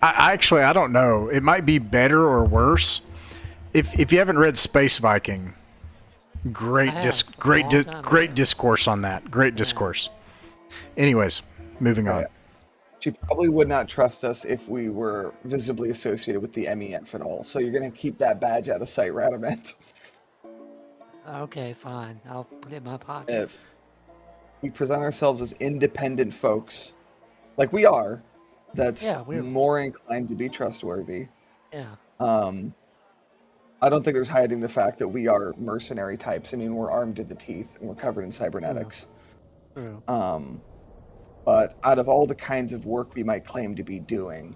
I actually, I don't know. It might be better or worse. If you haven't read Space Viking, great discourse on that. Great discourse. Anyways, moving on. She probably would not trust us if we were visibly associated with the MEF at all. So you're going to keep that badge out of sight, Radament. Okay, fine. I'll put it in my pocket. If we present ourselves as independent folks, like we are, that's more inclined to be trustworthy. Yeah. I don't think there's hiding the fact that we are mercenary types. I mean, we're armed to the teeth and we're covered in cybernetics. True. But out of all the kinds of work we might claim to be doing,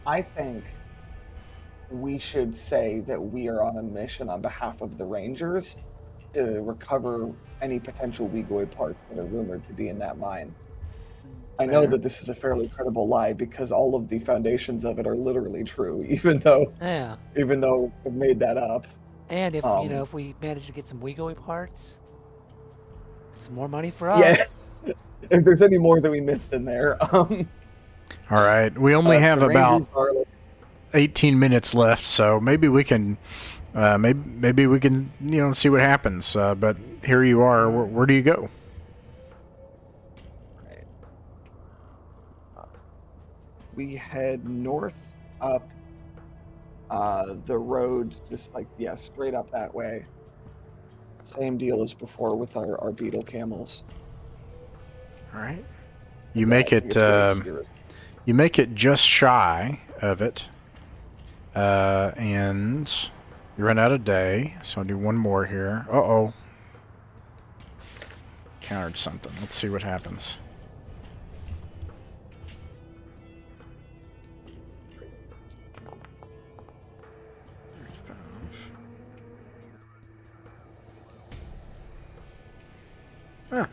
I think we should say that we are on a mission on behalf of the Rangers to recover any potential Weegoy parts that are rumored to be in that mine. I know that this is a fairly credible lie because all of the foundations of it are literally true, even though we've made that up. And if if we manage to get some Weegoy parts, it's more money for us. Yeah. If there's any more that we missed in there. All right, we only have about 18 minutes left, so maybe we can, maybe we can, see what happens. But here you are. Where do you go? Right. We head north up the road, just like straight up that way. Same deal as before with our beetle camels. All right. You make it just shy of it, and You run out of day, so I'll do one more here. Uh-oh. Countered something. Let's see what happens. Huh.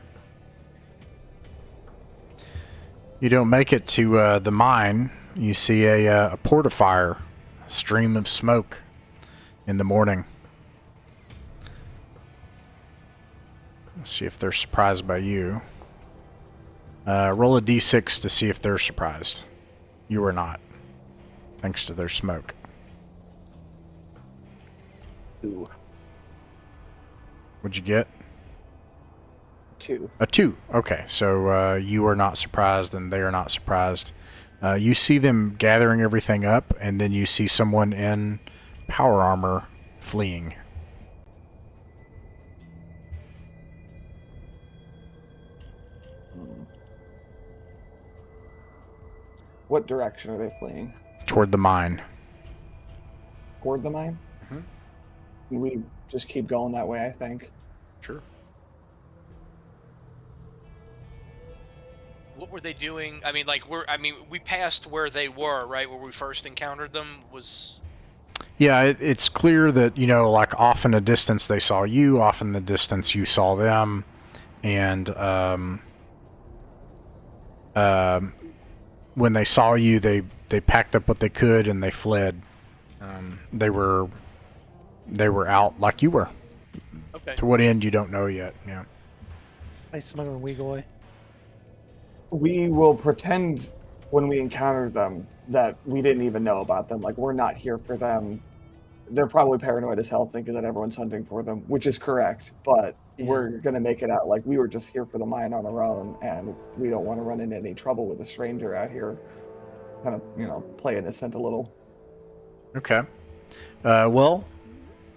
You don't make it to the mine. You see a portafire, a stream of smoke in the morning. Let's see if they're surprised by you. Roll a d6 to see if they're surprised. You are not, thanks to their smoke. 2. What'd you get? 2. A 2. Okay, so you are not surprised and they are not surprised. You see them gathering everything up, and then you see someone in power armor fleeing. What direction are they fleeing? Toward the mine. Toward the mine? Mm-hmm. We just keep going that way, I think. Sure. What were they doing? I mean, like we passed where they were, right? Where we first encountered them was. Yeah, it's clear that, you know, like off in the distance they saw you, off in the distance you saw them, and when they saw you, they packed up what they could and they fled. They were out like you were. Okay. To what end you don't know yet. Yeah. I smuggle Weegoy. We will pretend when we encounter them that we didn't even know about them. Like, we're not here for them. They're probably paranoid as hell, thinking that everyone's hunting for them, which is correct. But we're going to make it out like we were just here for the mine on our own, and we don't want to run into any trouble with a stranger out here. Kind of, you know, play innocent a little. Okay. Well,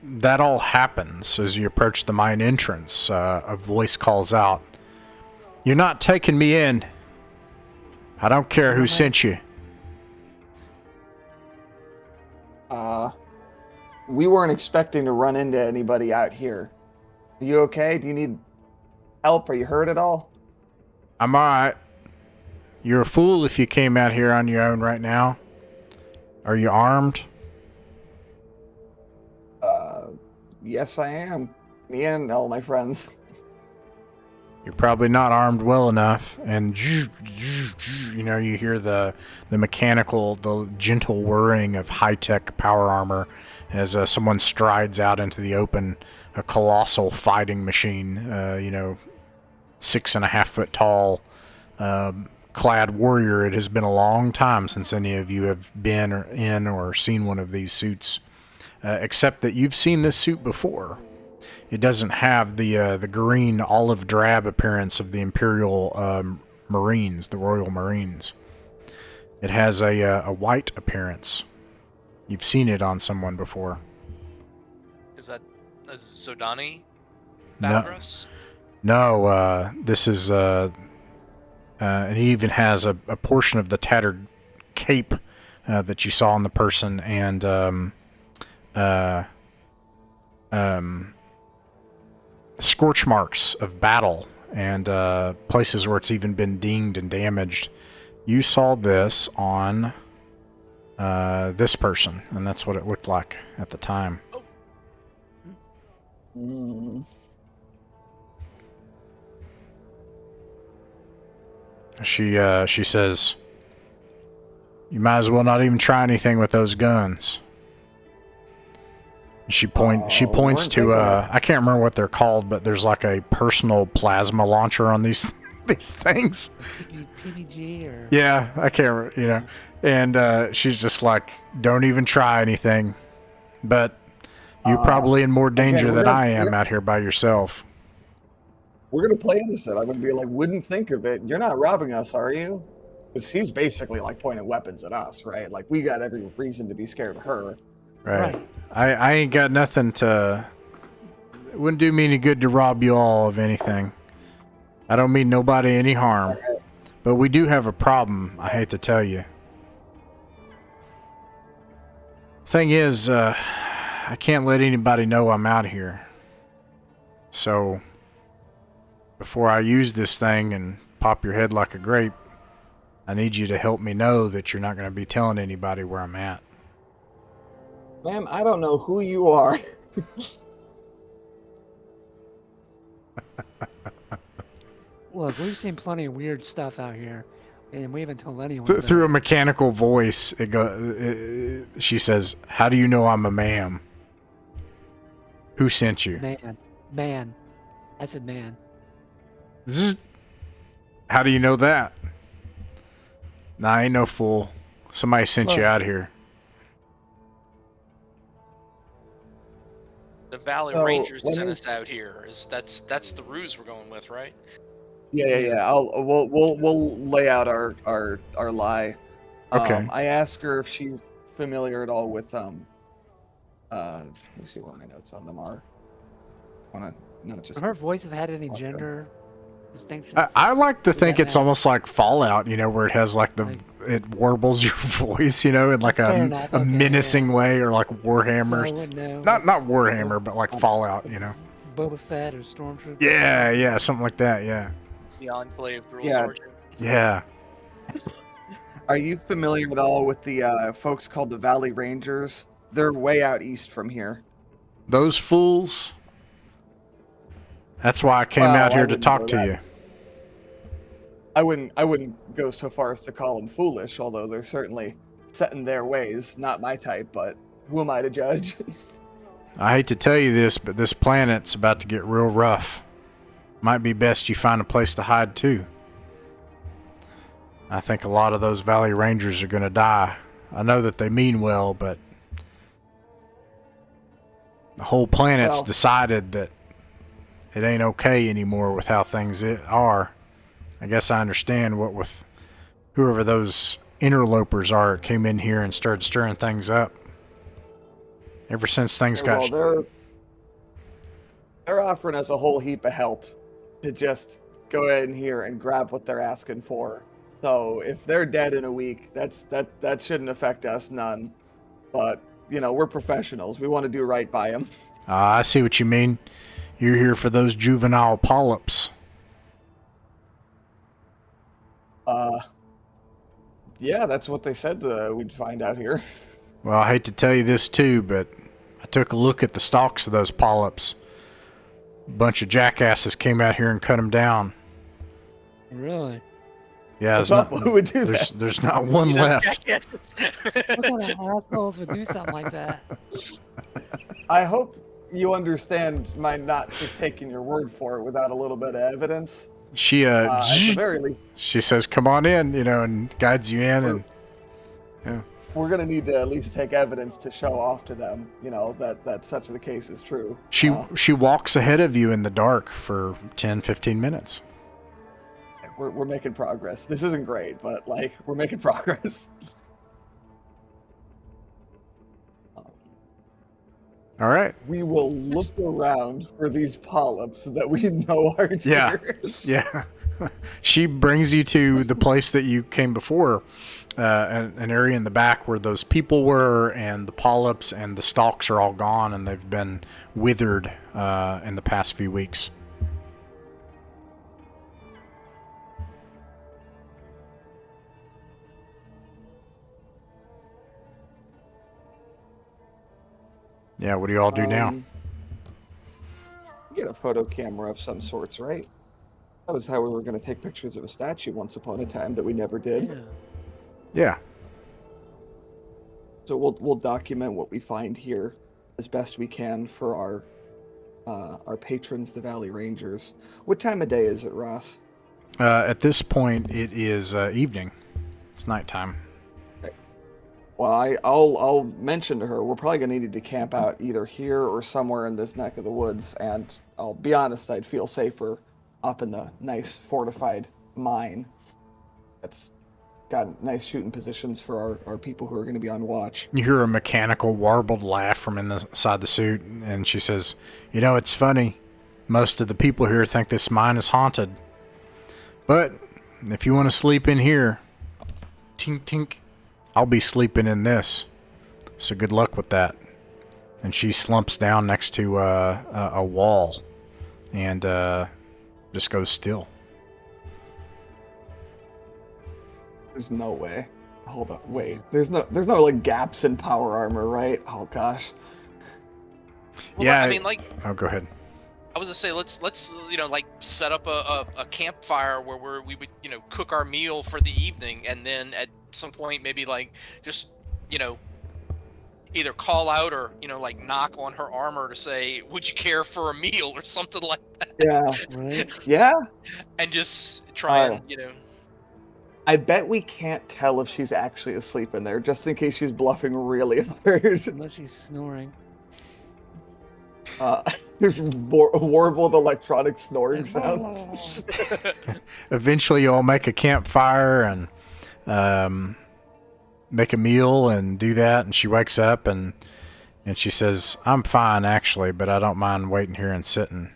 that all happens as you approach the mine entrance. A voice calls out, "You're not taking me in. I don't care who sent you." We weren't expecting to run into anybody out here. Are you okay? Do you need help? Are you hurt at all? I'm alright. You're a fool if you came out here on your own right now. Are you armed? Yes, I am. Me and all my friends. You're probably not armed well enough, and you know, you hear the mechanical, the gentle whirring of high-tech power armor as someone strides out into the open, a colossal fighting machine, you know, 6.5 foot tall, clad warrior. It has been a long time since any of you have been in or seen one of these suits, except that you've seen this suit before. It doesn't have the green olive drab appearance of the Imperial Marines, the Royal Marines. It has a white appearance. You've seen it on someone before. Is that Zodani? No. Balgras? No, this is and he even has a portion of the tattered cape that you saw on the person, and scorch marks of battle and places where it's even been dinged and damaged. You saw this on this person, and that's what it looked like at the time. She says, "You might as well not even try anything with those guns." She points to I can't remember what they're called, but there's like a personal plasma launcher on these things. PPG or Yeah, I can't remember, you know. And she's just like, "Don't even try anything." But you're probably in more danger than I am out here by yourself. We're going to play innocent. I'm going to be like, wouldn't think of it. You're not robbing us, are you? Because he's basically like pointing weapons at us, right? Like, we got every reason to be scared of her. Right. I ain't got nothing to... It wouldn't do me any good to rob you all of anything. I don't mean nobody any harm. But we do have a problem, I hate to tell you. Thing is, I can't let anybody know I'm out here. So, before I use this thing and pop your head like a grape, I need you to help me know that you're not going to be telling anybody where I'm at. Ma'am, I don't know who you are. Look, we've seen plenty of weird stuff out here, and we haven't told anyone. about Through a it. mechanical voice, she says, "How do you know I'm a ma'am? Who sent you?" Man. I said man. How do you know that? Nah, I ain't no fool. Somebody sent you Look. out here. The Valley So, Rangers let sent me- us out here. That's the ruse we're going with, right? Yeah. We'll lay out our lie. Okay. I ask her if she's familiar at all with let me see what my notes on them are. Wanna not just Would her voice have had any Okay. gender distinctions? I like to With think that it's mask? almost like Fallout, where it has like it warbles your voice, in like Fair a enough, a okay, menacing yeah. way, or like So I Warhammer. wouldn't know. Not Warhammer, but like Fallout, Boba Fett or Stormtrooper. Yeah, something like that. Yeah. The Enclave Drill Yeah. Sergeant. Yeah. Are you familiar at all with the folks called the Valley Rangers? They're way out east from here. Those fools. That's why I came Well, out I here to wouldn't talk go to that- you. I wouldn't go so far as to call them foolish, although they're certainly set in their ways. Not my type, but who am I to judge? I hate to tell you this, but this planet's about to get real rough. Might be best you find a place to hide too. I think a lot of those Valley Rangers are going to die. I know that they mean well, but the whole planet's Well- decided that it ain't okay anymore with how things are. I guess I understand what with whoever those interlopers are that came in here and started stirring things up. Ever since things got... They're offering us a whole heap of help to just go in here and grab what they're asking for. So if they're dead in a week, that shouldn't affect us none. But we're professionals. We want to do right by them. I see what you mean. You're here for those juvenile polyps. Yeah, that's what they said we'd find out here. Well, I hate to tell you this too, but I took a look at the stalks of those polyps. A bunch of jackasses came out here and cut them down. Really? Yeah, What's up? Who would do that? there's not one left. What kind of assholes would do something like that? I hope you understand my not just taking your word for it without a little bit of evidence. She At the very least, she says, "Come on in," and guides you in, and we're gonna need to at least take evidence to show off to them, that such the case is true. she walks ahead of you in the dark for 10-15 minutes. We're making progress. This isn't great, but we're making progress. All right. We will look around for these polyps that we know are Yeah. deers. Yeah. She brings you to the place that you came before, an area in the back where those people were, and the polyps and the stalks are all gone, and they've been withered in the past few weeks. Yeah, what do you all do now? Get a photo camera of some sorts, right? That was how we were going to take pictures of a statue once upon a time that we never did. Yeah. Yeah. So we'll document what we find here as best we can for our patrons, the Valley Rangers. What time of day is it, Ross? At this point, it is evening. It's nighttime. Well, I'll mention to her we're probably gonna need to camp out either here or somewhere in this neck of the woods, and I'll be honest, I'd feel safer up in the nice fortified mine. That's got nice shooting positions for our people who are gonna be on watch. You hear a mechanical, warbled laugh from inside the suit, and she says, "It's funny. Most of the people here think this mine is haunted. But if you want to sleep in here, tink tink, I'll be sleeping in this. So good luck with that." And she slumps down next to a wall and just goes still. There's no way. Hold up, wait. There's no like gaps in power armor, right? Oh gosh. Well, Yeah. I mean, like, Oh, go ahead. I was gonna say, let's like set up a campfire where we would cook our meal for the evening, and then at some point maybe like just either call out or like knock on her armor to say, "Would you care for a meal?" or something like that. Yeah. Right? Yeah. And just try and I bet we can't tell if she's actually asleep in there, just in case she's bluffing really hard. Unless she's snoring. Warbled electronic snoring sounds. Eventually, you'll make a campfire and make a meal and do that. And she wakes up and she says, "I'm fine, actually, but I don't mind waiting here and sitting."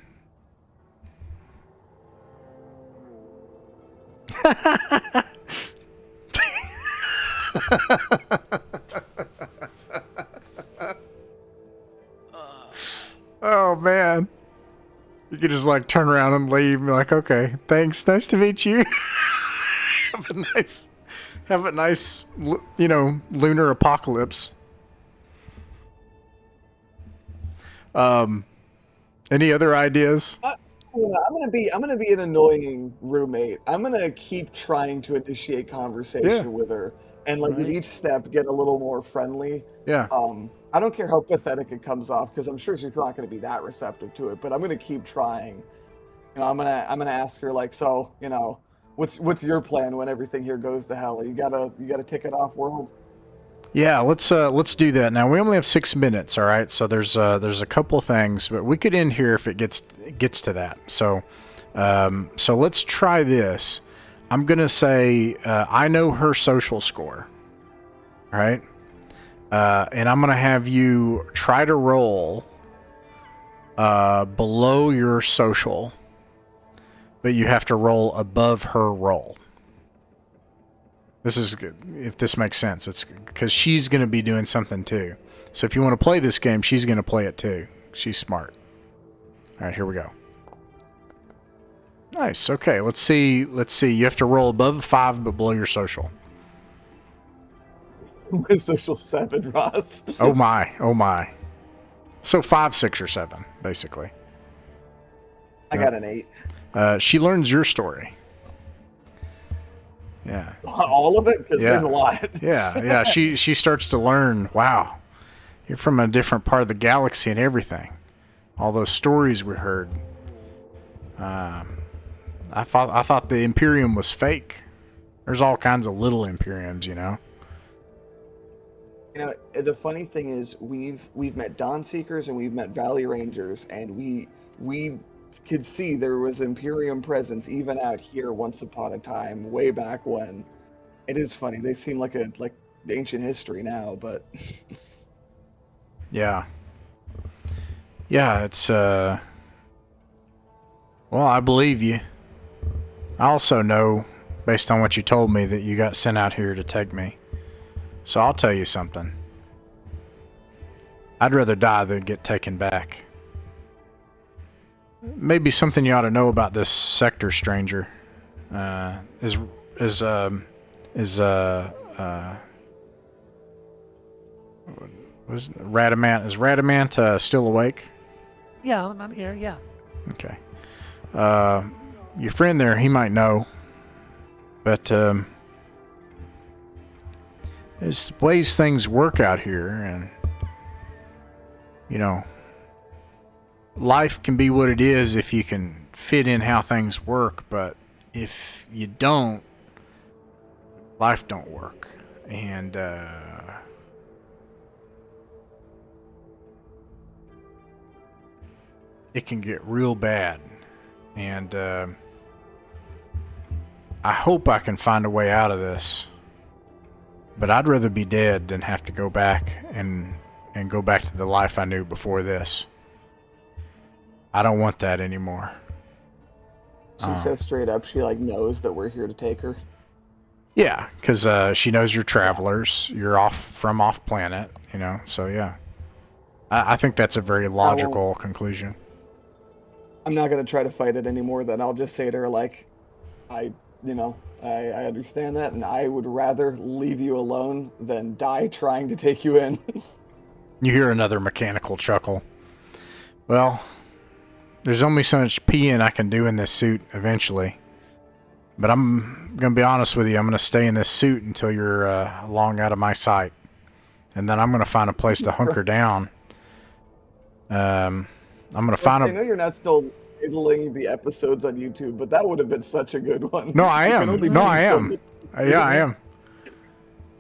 Oh man, you could just like turn around and leave and be like, "Okay, thanks, nice to meet you." have a nice lunar apocalypse. Any other ideas? I'm gonna be an annoying roommate. I'm gonna keep trying to initiate conversation with her, and like with each step, get a little more friendly. Yeah. I don't care how pathetic it comes off, because I'm sure she's not gonna be that receptive to it. But I'm gonna keep trying. I'm gonna ask her like, so what's your plan when everything here goes to hell? You got a ticket off world? Yeah, let's do that. Now we only have 6 minutes, all right? So there's a couple things, but we could end here if it gets to that. So let's try this. I'm gonna say I know her social score, all right? And I'm gonna have you try to roll below your social, but you have to roll above her roll. This is good, if this makes sense. It's because she's going to be doing something too. So if you want to play this game, she's going to play it too. She's smart. All right, here we go. Nice. Okay, let's see. You have to roll above a 5, but below your social. My social 7, Ross. Oh my. So 5, 6, or 7, basically. I got an 8. She learns your story. Yeah. All of it? Because there's a lot. Yeah. She starts to learn, wow, you're from a different part of the galaxy and everything. All those stories we heard. I thought the Imperium was fake. There's all kinds of little Imperiums, The funny thing is we've met Dawn Seekers and we've met Valley Rangers, and we could see there was Imperium presence even out here once upon a time, way back when. It is funny. They seem like ancient history now, but yeah, it's well, I believe you. I also know, based on what you told me, that you got sent out here to take me. So I'll tell you something. I'd rather die than get taken back. Maybe something you ought to know about this sector, stranger, is Radamant? Is Radamant still awake? Yeah, I'm here. Yeah. Okay. Your friend there, he might know, but there's ways things work out here, and life can be what it is if you can fit in how things work, but if you don't, life don't work. And it can get real bad. And I hope I can find a way out of this, but I'd rather be dead than have to go back and go back to the life I knew before this. I don't want that anymore. she says straight up she knows that we're here to take her. Yeah, because she knows you're travelers. You're off planet, so yeah. I think that's a very logical conclusion. I'm not gonna try to fight it anymore. Then I'll just say to her like, I understand that, and I would rather leave you alone than die trying to take you in. You hear another mechanical chuckle. Well, there's only so much peeing I can do in this suit eventually. But I'm going to be honest with you. I'm going to stay in this suit until you're long out of my sight. And then I'm going to find a place to hunker down. I'm going to find I know you're not still idling the episodes on YouTube, but that would have been such a good one. No, I am. No, I am. Yeah, I am.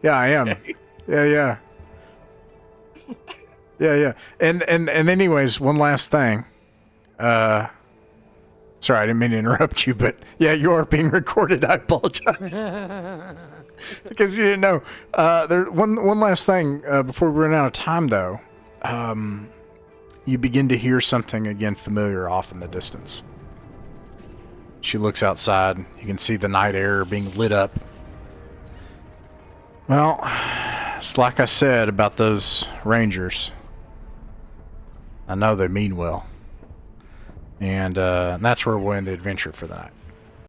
Yeah, I am. Okay. Yeah. Yeah. And anyways, one last thing. Sorry, I didn't mean to interrupt you, but yeah, you are being recorded. I apologize. Because you didn't know. One last thing before we run out of time, though. You begin to hear something again familiar off in the distance. She looks outside. You can see the night air being lit up. Well, it's like I said about those rangers. I know they mean well. And that's where we'll end the adventure for the night.